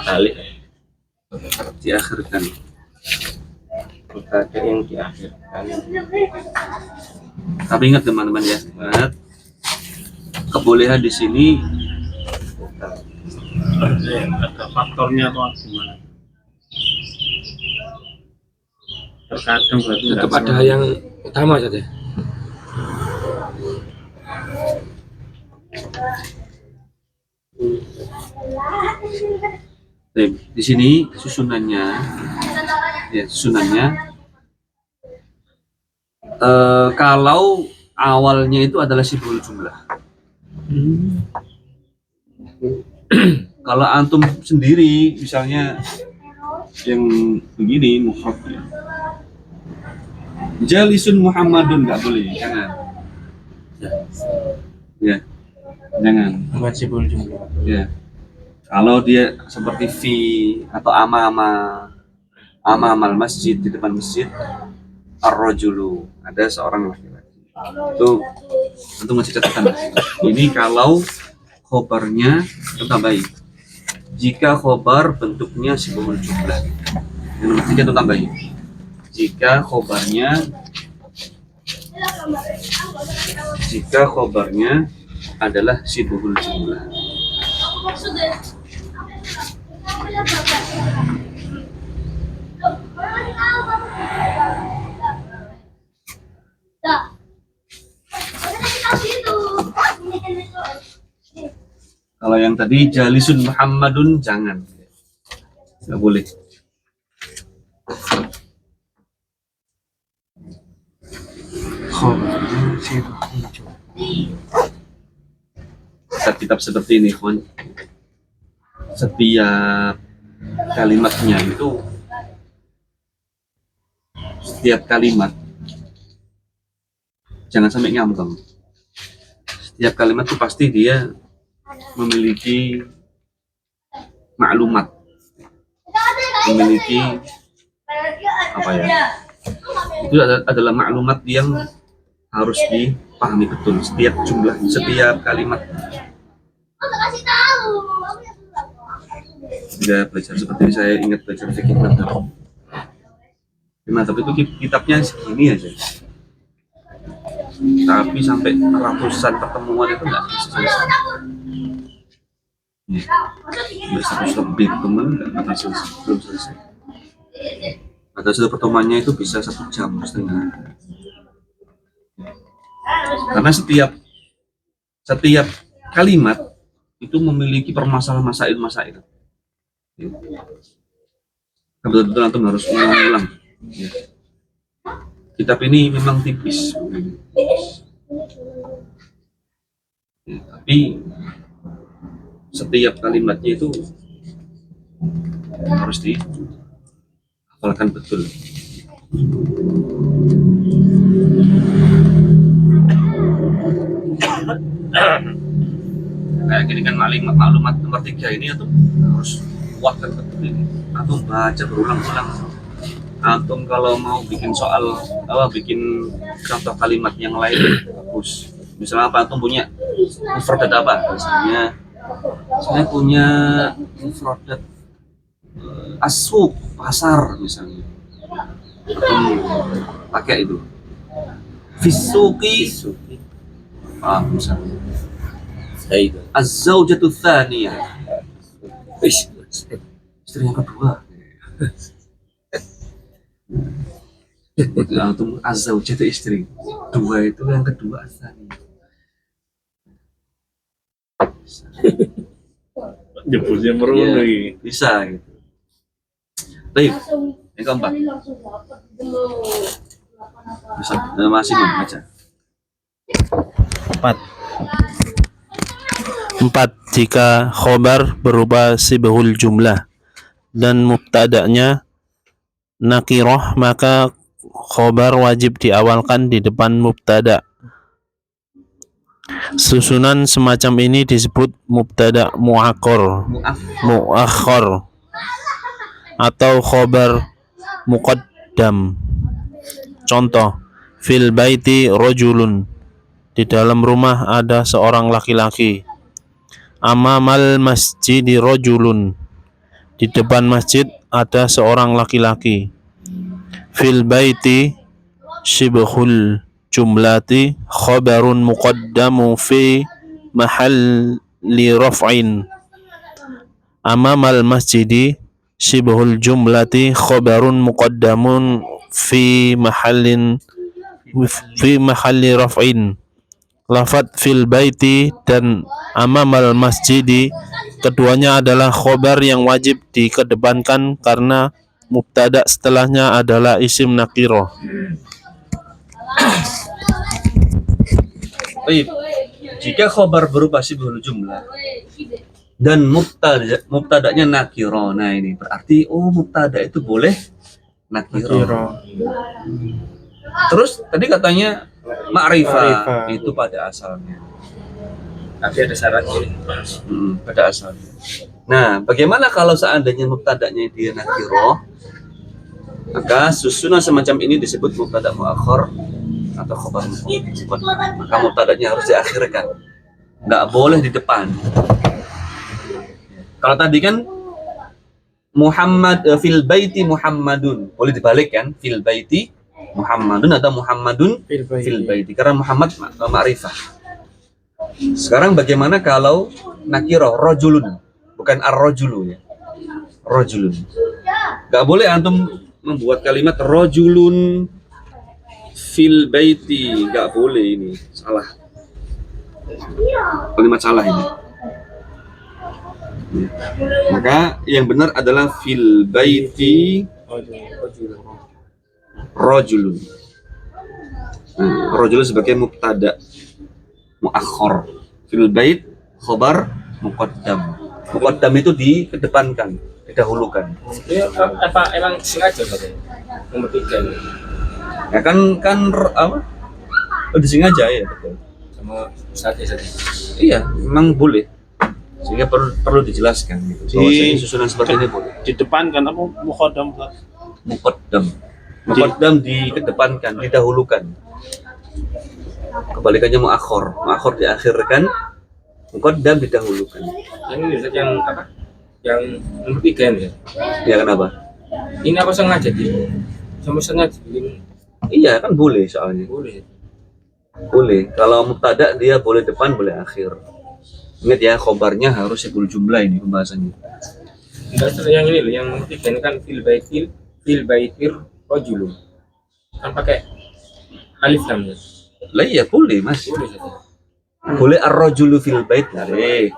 Speaker 6: Balik
Speaker 1: Diakhirkan.
Speaker 6: mubtada yang diakhirkan.
Speaker 1: Tapi ingat teman-teman ya, ingat kebolehan di sini
Speaker 5: Ada faktornya atau gimana? Terkadang berarti
Speaker 3: Tetap ada yang utama saja.
Speaker 1: di sini susunannya kalau awalnya itu adalah sibul jumlah. Kalau antum sendiri misalnya yang begini mufradnya Jalisun Muhammadun, nggak boleh, jangan. Ya, jangan.
Speaker 2: Wajibul jumlah.
Speaker 1: Ya. Kalau dia seperti fi atau amal masjid, di depan masjid ar-rajulu, ada seorang laki-laki. Itu masih catatan. Ini kalau khobarnya tambahin. Jika khobar bentuknya sibul jumlah, yang nomor 3 itu tambahin. Jika khobarnya adalah sibul jumlah. Kalau yang tadi Jalisun Muhammadun jangan, nggak boleh. Kitab seperti ini, kawan. Setiap kalimatnya itu, setiap kalimat jangan sampai ngambang. Setiap kalimat itu pasti dia memiliki maklumat, memiliki apa ya? Itu adalah maklumat yang harus dipahami betul. Setiap jumlah, setiap kalimat. Tidak belajar seperti ini, saya ingat belajar fikih madhab. Tapi itu kitabnya segini aja. Tapi sampai ratusan pertemuan itu nggak bisa selesai. Bersatu lebih teman kata selesai, belum selesai. Kata satu pertemuannya itu bisa 1,5 jam. Karena setiap kalimat itu memiliki permasalahan masail. Betul-betul antum harus ulang-ulang. Ya. Kitab ini memang tipis. Ya, tapi setiap kalimatnya itu harus dihafalkan betul. Kayak gini kan maklumat nomor 3 ini atau harus kuatkan betul ini. Atau baca berulang-ulang. Antum kalau mau bikin soal bikin contoh kalimat yang lain bagus. Misalnya apa, antum punya mufradat apa? Misalnya saya punya mufradat asuk, pasar misalnya. Antum pakai itu. Fisuki misalnya.
Speaker 6: Itu.
Speaker 1: Az-zaujatu tsaniyah. Istri yang kedua. Antum az-zaujatu istri. Dua itu yang kedua tsaniyah.
Speaker 5: Jebusnya meruno
Speaker 1: Iya,
Speaker 5: iki.
Speaker 1: bisa gitu. Baik, yang keempat. Bisa, masih baca.
Speaker 7: 4. Jika khobar berupa sibhul jumlah dan mubtada'nya nakirah, maka khobar wajib diawalkan di depan mubtada'. Susunan semacam ini disebut mubtada' muakhar atau khobar muqaddam. Contoh, fil baiti rajulun, di dalam rumah ada seorang laki-laki. Amamal masjidi rajulun, di depan masjid ada seorang laki-laki. Fil baiti shibhul jumlati khabarun muqaddamu fi mahalli raf'in. Amamal masjidi shibhul jumlati khabarun muqaddamun fi mahalli raf'in. Lafadz fil baiti dan amamal masjidi, keduanya adalah khobar yang wajib dikedepankan karena mubtada setelahnya adalah isim nakirah.
Speaker 1: Baik. Jika khobar berupa sibhul jumlah dan mubtada'nya nakirah. Nah ini berarti mubtada itu boleh nakirah. Terus tadi katanya ma'rifah itu pada asalnya.
Speaker 6: Tapi ada syaratnya.
Speaker 1: Pada asalnya. Nah, bagaimana kalau seandainya mubtada'nya dia nakirah? Maka susunan semacam ini disebut mubtada' muakhar atau khobar muqaddam. Maka mubtada'nya harus diakhirkan. Nggak boleh di depan. Kalau tadi kan Muhammad fil baiti Muhammadun, boleh dibalik kan? Fil baiti Muhammadun atau Muhammadun fil baiti, karena Muhammad ma'rifah. Sekarang bagaimana kalau nakirah rajulun, bukan ar-rajulu ya. Rajulun. Gak boleh antum membuat kalimat rajulun fil baiti, gak boleh, ini salah. Kalimat salah ini. Maka yang benar adalah fil baiti rajulun. Rajulun sebagai mubtada muakhar, fil bait khobar muqaddam. Muqaddam itu dikedepankan, didahulukan.
Speaker 6: Itu apa emang sengaja katanya? Nomor 3 ini.
Speaker 1: Ya kan apa? Disengaja ya, betul.
Speaker 6: Sama saatnya.
Speaker 1: Iya, memang boleh. Sehingga perlu dijelaskan gitu. Bahwasanya susunan seperti ini boleh.
Speaker 5: Di depan kan apa muqaddam.
Speaker 1: Muqaddam dikedepankan, didahulukan. Kebalikannya muakhar diakhirkan, muqaddam didahulukan.
Speaker 6: Yang ini Ustaz, yang apa? Yang nomor 3 ini ya.
Speaker 1: Ya kenapa?
Speaker 6: Ini apa sengaja sama sengaja bikin?
Speaker 1: Iya kan boleh soalnya.
Speaker 6: Boleh.
Speaker 1: Boleh. Kalau mubtada dia boleh depan, boleh akhir. Ingat ya, khobarnya harus sibul jumlah ini pembahasannya.
Speaker 3: Enggak, yang ini loh, yang tiga ini kan fil baitir rojulun. Kan pakai alif lam ya.
Speaker 1: Lah iya boleh mas.
Speaker 3: Boleh saja.
Speaker 1: Boleh ar-rajulu fil bait boleh.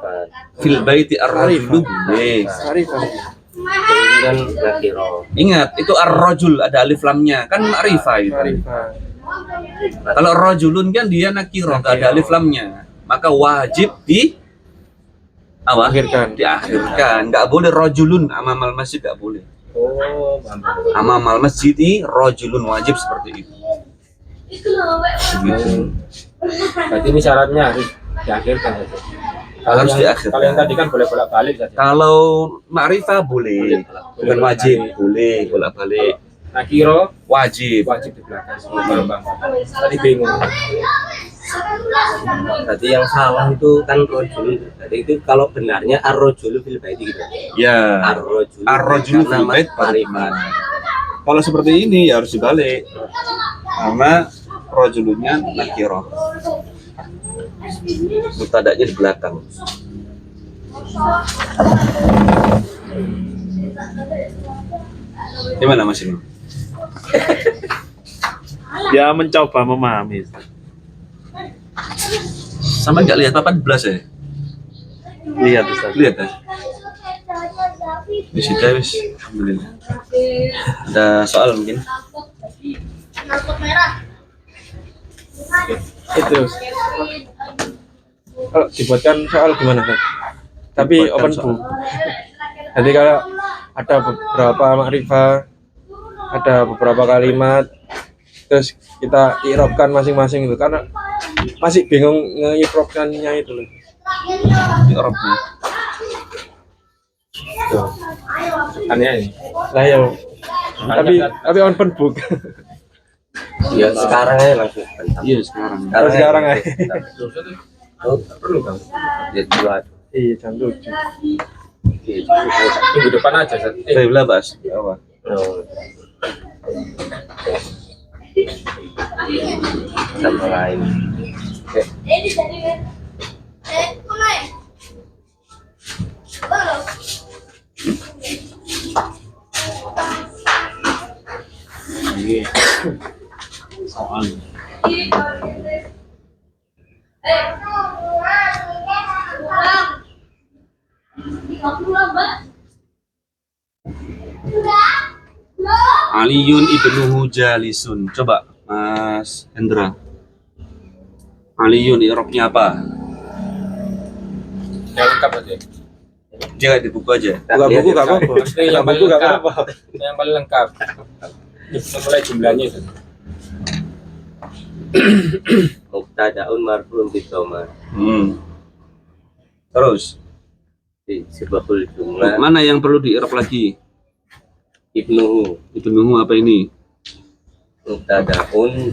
Speaker 1: Fil baiti ar-rajulu boleh.
Speaker 6: Ini kan nakiro.
Speaker 1: Ingat itu ar-rajul ada alif lamnya kan ma'rifah itu. Kalau rajulun kan dia nakiro nggak ada alif lamnya. Maka wajib di apa? Diakhirkan. Nggak boleh rajulun amamal masjid nggak boleh.
Speaker 3: Oh, paham.
Speaker 1: Amamal masjid rajulun wajib seperti itu. Gitu.
Speaker 3: Berarti ini syaratnya harus diakhirkan saja.
Speaker 1: Harus
Speaker 3: yang,
Speaker 1: diakhirkan.
Speaker 3: Kalau yang tadi kan boleh bolak-balik saja.
Speaker 1: Kalau ma'rifah boleh, bukan wajib, boleh bolak-balik.
Speaker 3: Nakiro
Speaker 1: Wajib.
Speaker 3: wajib di belakang. Bang. Tadi bingung.
Speaker 6: Berarti yang salah itu kan rojul. Jadi itu kalau benarnya ar-rojulu fil baiti gitu.
Speaker 1: Ya. Ar-rajulu fil bait
Speaker 6: marifat.
Speaker 1: Kalau seperti ini ya harus dibalik. Karena rajulunnya nakirah. Mubtada'nya di belakang. Gimana Mas Imam?
Speaker 5: Ya mencoba memahami.
Speaker 1: Sama nggak lihat papan 11 ya?
Speaker 5: Lihat Ustaz.
Speaker 1: Lihat ya? Di situ wis. Alhamdulillah. Ada soal mungkin?
Speaker 2: Itu kalau dibuatkan soal gimana kan? Tapi
Speaker 1: Dibuatkan
Speaker 2: open
Speaker 1: soal.
Speaker 2: book. Jadi kalau ada beberapa makrifah, ada beberapa kalimat, terus kita irobkan masing-masing itu karena masih bingung ngeirobkannya itu loh.
Speaker 1: Di Arabnya.
Speaker 3: Aneh ini.
Speaker 2: Lah ya, tapi open book.
Speaker 6: Ya sekarang aja langsung.
Speaker 1: Iya sekarang.
Speaker 2: Sekarang aja.
Speaker 6: Oh, perlu kan? Ya buat
Speaker 2: Iya, jam 7.
Speaker 3: Minggu depan aja.
Speaker 1: Baik lah Bas. Apa?
Speaker 6: sama lain.
Speaker 5: Ini soal.
Speaker 1: Aliyun ibnuhu jalisun. Coba Mas Hendra. Aliyun i'rabnya apa?
Speaker 3: Yang lengkap aja.
Speaker 1: Jangan di buku aja.
Speaker 2: Buka buku gak apa-apa.
Speaker 3: Maksudnya yang
Speaker 2: Buka
Speaker 3: paling
Speaker 2: buku gak
Speaker 3: lengkap.
Speaker 2: apa-apa.
Speaker 3: Yang paling lengkap. Mulai jumlahnya itu.
Speaker 6: Muqtadaun marfu'un bi dhamma.
Speaker 1: Terus
Speaker 6: Di sibahul jumlah
Speaker 1: mana yang perlu di-i'rab lagi?
Speaker 6: ibnuhu
Speaker 1: Ibnuhu apa ini?
Speaker 6: muqtadaun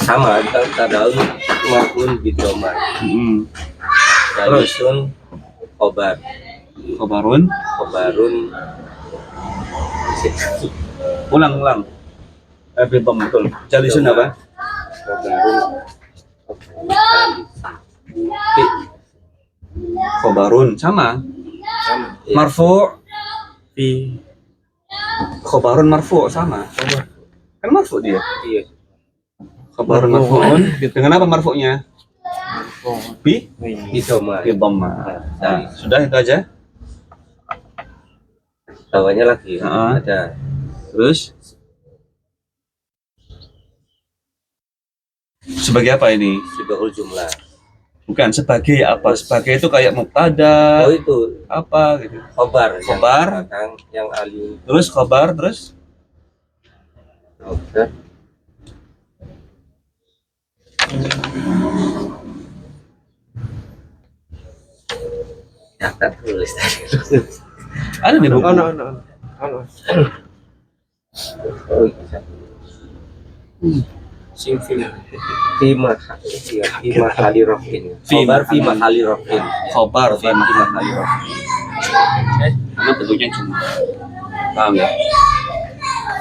Speaker 6: sama muqtadaun marfu'un bi dhamma. Jalisun khobar
Speaker 1: Khobarun.
Speaker 6: khobarun
Speaker 1: Ulang. Bidham betul. Jalisun apa?
Speaker 6: khobarun
Speaker 1: Khobarun sama. Marfu'.
Speaker 2: Di
Speaker 1: Khobarun marfu' sama. Kan marfu' dia.
Speaker 6: iya
Speaker 1: Khobarun marfu'un. Dengan apa marfu'nya? Bi
Speaker 6: bi dhamma.
Speaker 1: dhamma. Nah, sudah itu aja.
Speaker 6: Bawahnya lagi
Speaker 1: Heeh.
Speaker 6: ada
Speaker 1: Terus sebagai apa ini?
Speaker 6: sibahul jumlah.
Speaker 1: Bukan sebagai apa? Sebagai itu kayak mubtada
Speaker 6: Oh itu
Speaker 1: apa gitu.
Speaker 6: khobar
Speaker 1: Khobar.
Speaker 6: yang alif
Speaker 1: Terus khobar terus
Speaker 6: khobar catat tulis tadi.
Speaker 1: ada di buku.
Speaker 2: Ano.
Speaker 6: Oh, bisa.
Speaker 3: Sing film.
Speaker 6: Fima kali rofin. Khobar fima kali rofin.
Speaker 1: Khobar fi mahali raf'in. Karena bentuknya cuma. Paham ya?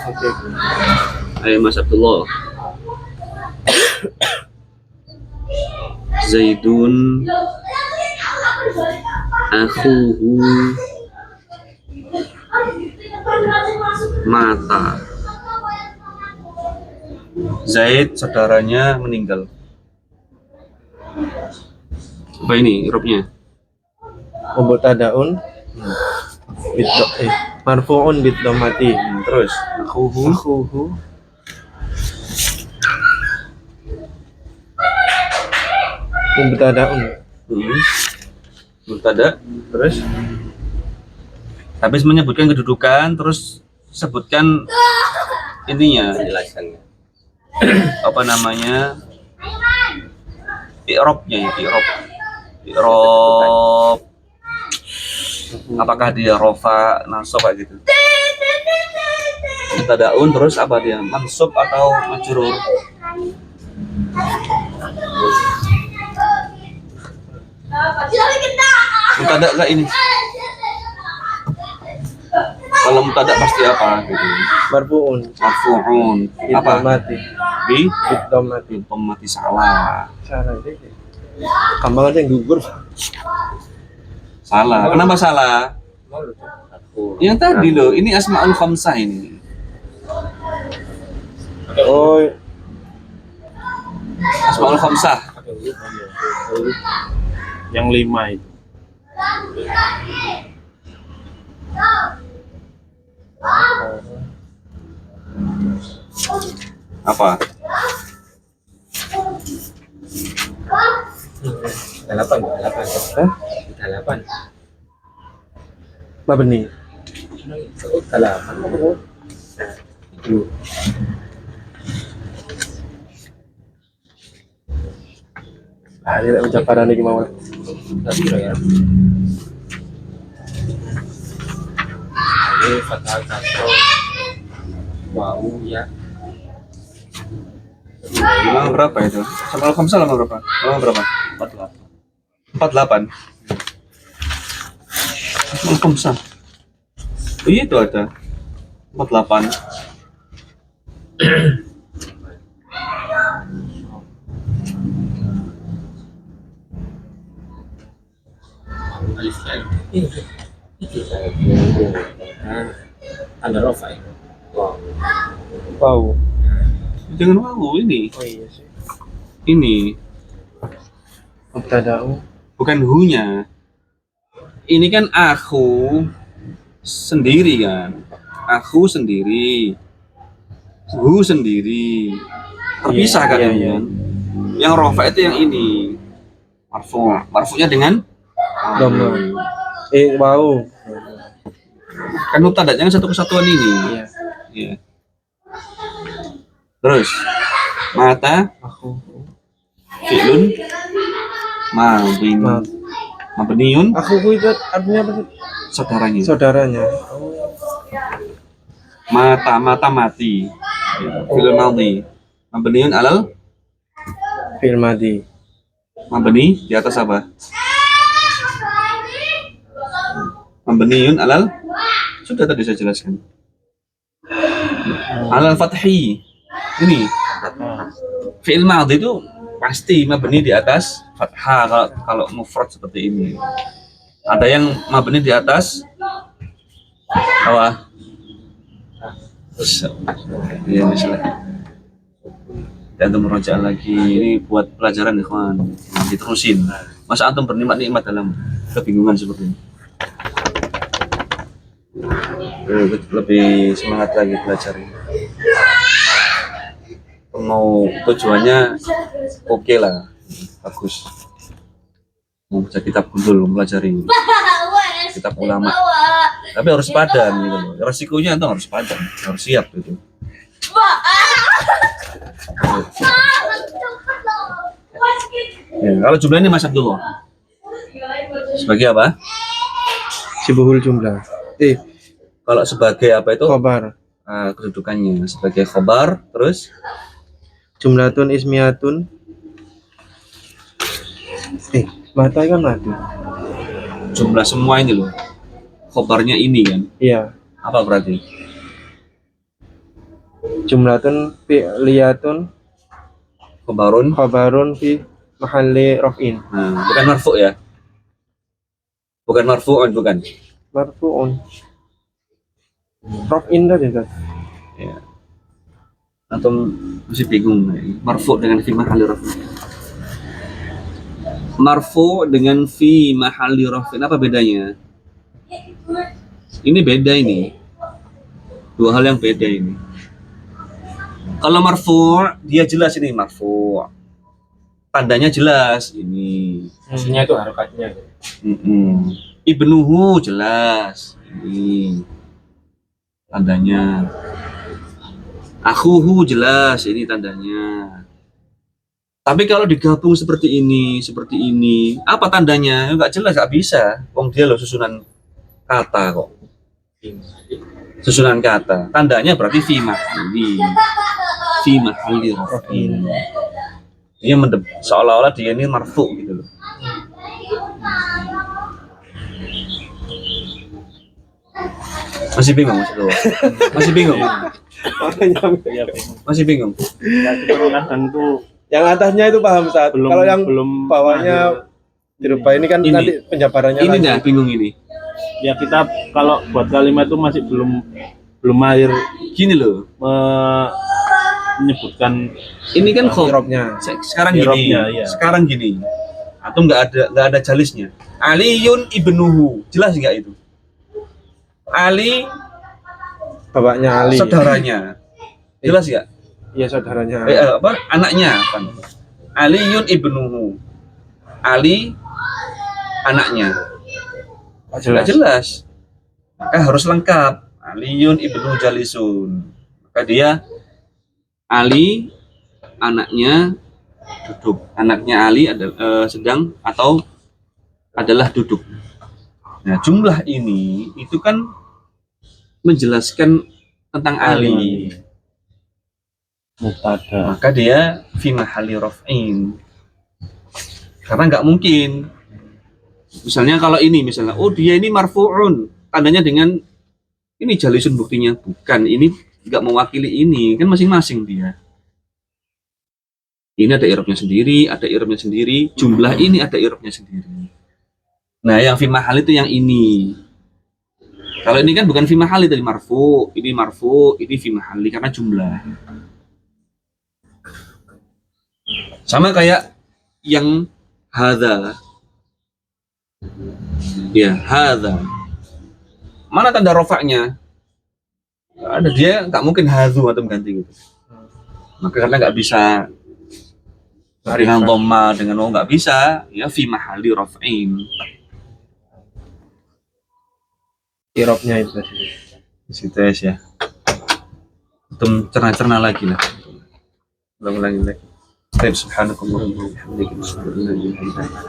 Speaker 2: Oke.
Speaker 1: Ayo Mas Abdullah. Zaidun akhuhu mata. Zaid saudaranya meninggal. Apa ini irobnya?
Speaker 2: Mubtadaun marfu'un bid dhammati.
Speaker 1: Terus akhuhu
Speaker 2: Akhuhu mubtadaun.
Speaker 1: mubtada.
Speaker 2: Terus
Speaker 1: Habis menyebutkan kedudukan, terus sebutkan intinya
Speaker 6: Penjelasannya.
Speaker 1: apa namanya i'robnya, i'rob apakah dia rofa nasab kayak gitu. Mubtadaun terus apa dia mansub atau majrur. Mubtada enggak ini, kalau mubtada pasti apa gitu.
Speaker 2: marfu'un
Speaker 1: Marfu'un
Speaker 2: bid
Speaker 1: apa
Speaker 2: dhammati.
Speaker 1: bi
Speaker 2: Bid dhammati.
Speaker 1: pemati salah.
Speaker 2: Salah deh. Kambang aja yang gugur.
Speaker 1: Salah. Kenapa salah? Yang tadi loh, ini asmaul khamsah ini.
Speaker 2: Oh,
Speaker 1: Asmaul khamsah.
Speaker 5: Yang 5 itu.
Speaker 1: Apa?
Speaker 6: Delapan.
Speaker 2: Hah?
Speaker 6: Delapan.
Speaker 2: mabni.
Speaker 6: Delapan.
Speaker 2: Ah, dia tak macam parah ni gimana?
Speaker 6: Tapi ya. Ini fatal kasro. Wow ya.
Speaker 1: Lama berapa itu? Asmaul khamsah lama berapa? Lama berapa? 48. Asmaul khamsah. Oh, iya itu ada 48.
Speaker 6: Alif lam. Itu saya. Ada rofa. Wow.
Speaker 2: Wow.
Speaker 1: Jangan wawu ini.
Speaker 2: Oh iya sih.
Speaker 1: Ini
Speaker 2: Mubtadaun.
Speaker 1: bukan hu-nya. Ini kan aku sendiri kan. Aku sendiri. Hu sendiri. Terpisah kan
Speaker 2: Iya,
Speaker 1: ini
Speaker 2: iya.
Speaker 1: kan. Yang rofa itu yang ini. Marfu. Marfunya dengan
Speaker 2: Dhamma. Wow.
Speaker 1: kan mubtada'nya kan satu kesatuan ini.
Speaker 2: Iya.
Speaker 1: Iya. Terus mata
Speaker 2: Aku.
Speaker 1: fi'lun madin
Speaker 2: Ma-
Speaker 1: mabniun
Speaker 2: Aku itu artinya apa sih?
Speaker 1: saudaranya.
Speaker 2: Saudaranya.
Speaker 1: Mata mati. Fi'lun madhi mabniun alal
Speaker 2: Fi'il madhi.
Speaker 1: mabni di atas apa? Mabniun alal sudah tadi saya jelaskan. Alal fathi. Ini fi'il madhi itu pasti mabni di atas fathah kalau mufrad seperti ini. Ada yang mabni di atas apa? Iya misalnya. Dan antum merujuk lagi ini buat pelajaran ikhwan. Diterusin. Masa antum bernikmat-nikmat dalam kebingungan seperti ini. Lebih semangat lagi belajar ini. Mau tujuannya oke lah, bagus. Mau baca kitab gundul, mempelajari kitab ulama. Tapi harus padan gitu loh. Resikonya itu harus padan, harus siap gitu. Ya, kalau jumlah ini Mas Abdullah sebagai apa?
Speaker 2: Sibuhul jumlah.
Speaker 1: Kalau sebagai apa itu?
Speaker 2: Khobar.
Speaker 1: Kedudukannya sebagai khobar, terus
Speaker 2: Jumlatun ismiyatun. Mata kan mati.
Speaker 1: jumlah semua ini loh. Khobarnya ini kan.
Speaker 2: Iya.
Speaker 1: Apa berarti?
Speaker 2: Jumlatun fi'liyatun
Speaker 1: Khobarun
Speaker 2: khabarun fi mahalli raf'in.
Speaker 1: Nah, bukan marfu ya. Bukan marfu'un, bukan.
Speaker 2: Marfu'un. Raf'in tadi Ustaz.
Speaker 1: Ya. Atau masih bingung marfu dengan fi mahalli raf'in. Marfu dengan fi mahalli raf'in apa bedanya? Ini beda ini. Dua hal yang beda ini. Kalau marfu dia jelas ini marfu. Tandanya jelas ini.
Speaker 3: Maksudnya itu harokatnya.
Speaker 1: Ibnuhu jelas ini tandanya. Akhuhu jelas ini tandanya. Tapi kalau digabung seperti ini, apa tandanya? Enggak jelas, enggak bisa. Wong dia loh susunan kata kok. Susunan kata. Tandanya berarti fi mahalli raf'in. Dia seolah-olah dia ini marfu gitu loh. Masih bingung Mas Dowo? Masih bingung?
Speaker 5: Iya,
Speaker 1: Masih bingung?
Speaker 5: ya kita kadang tuh
Speaker 2: Yang atasnya itu paham Ustaz.
Speaker 5: belum
Speaker 2: Kalau yang
Speaker 5: belum
Speaker 2: bawahnya dirubah ini kan
Speaker 1: Ini.
Speaker 2: nanti penjabarannya
Speaker 1: Ini
Speaker 2: lagi.
Speaker 1: dah bingung ini.
Speaker 5: ya kita kalau buat kalimat itu masih belum mahir
Speaker 1: Gini loh.
Speaker 5: menyebutkan
Speaker 1: Ini kan khob.
Speaker 2: Irobnya.
Speaker 1: Sekarang gini.
Speaker 5: Irobnya, iya.
Speaker 1: Sekarang gini. Atau nggak ada jalisnya. Aliyun ibnuhu. Jelas nggak itu? Ali
Speaker 2: Bapaknya Ali.
Speaker 1: saudaranya. Jelas nggak?
Speaker 2: Iya saudaranya.
Speaker 1: Anaknya kan. Aliyun ibnuhu. Ali anaknya. Nggak jelas. Maka harus lengkap. Aliyun ibnu jalisun. Maka dia Ali anaknya duduk. Anaknya Ali sedang atau adalah duduk. Nah, jumlah ini itu kan menjelaskan tentang Ali.
Speaker 5: mubtada.
Speaker 1: Maka dia fi mahalli raf'in. Karena nggak mungkin. Misalnya kalau ini misalnya, oh dia ini marfu'un, tandanya dengan ini jalisun buktinya bukan, ini nggak mewakili ini, kan masing-masing dia. Ini ada i'rabnya sendiri, ada i'rabnya sendiri, jumlah ini ada i'rabnya sendiri. Nah, yang fi mahal itu yang ini. Kalau ini kan bukan fi mahal dari marfu, ini fi mahali karena jumlah. Sama kayak yang hadza. Ya, hadza. Mana tanda rofaknya? Nggak ada, dia nggak mungkin hadzu atau mengganti gitu. Maka karena nggak bisa dengan dhamma dengan nggak bisa, ya fi mahalli raf'in.
Speaker 2: Irobnya itu tadi.
Speaker 1: Situ ya. Untuk cerna-cerna lagi lah. Ulang-ulangi lagi. Subhanakallahumma wa bihamdika asyhadu an la ilaha illa anta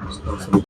Speaker 1: astaghfiruka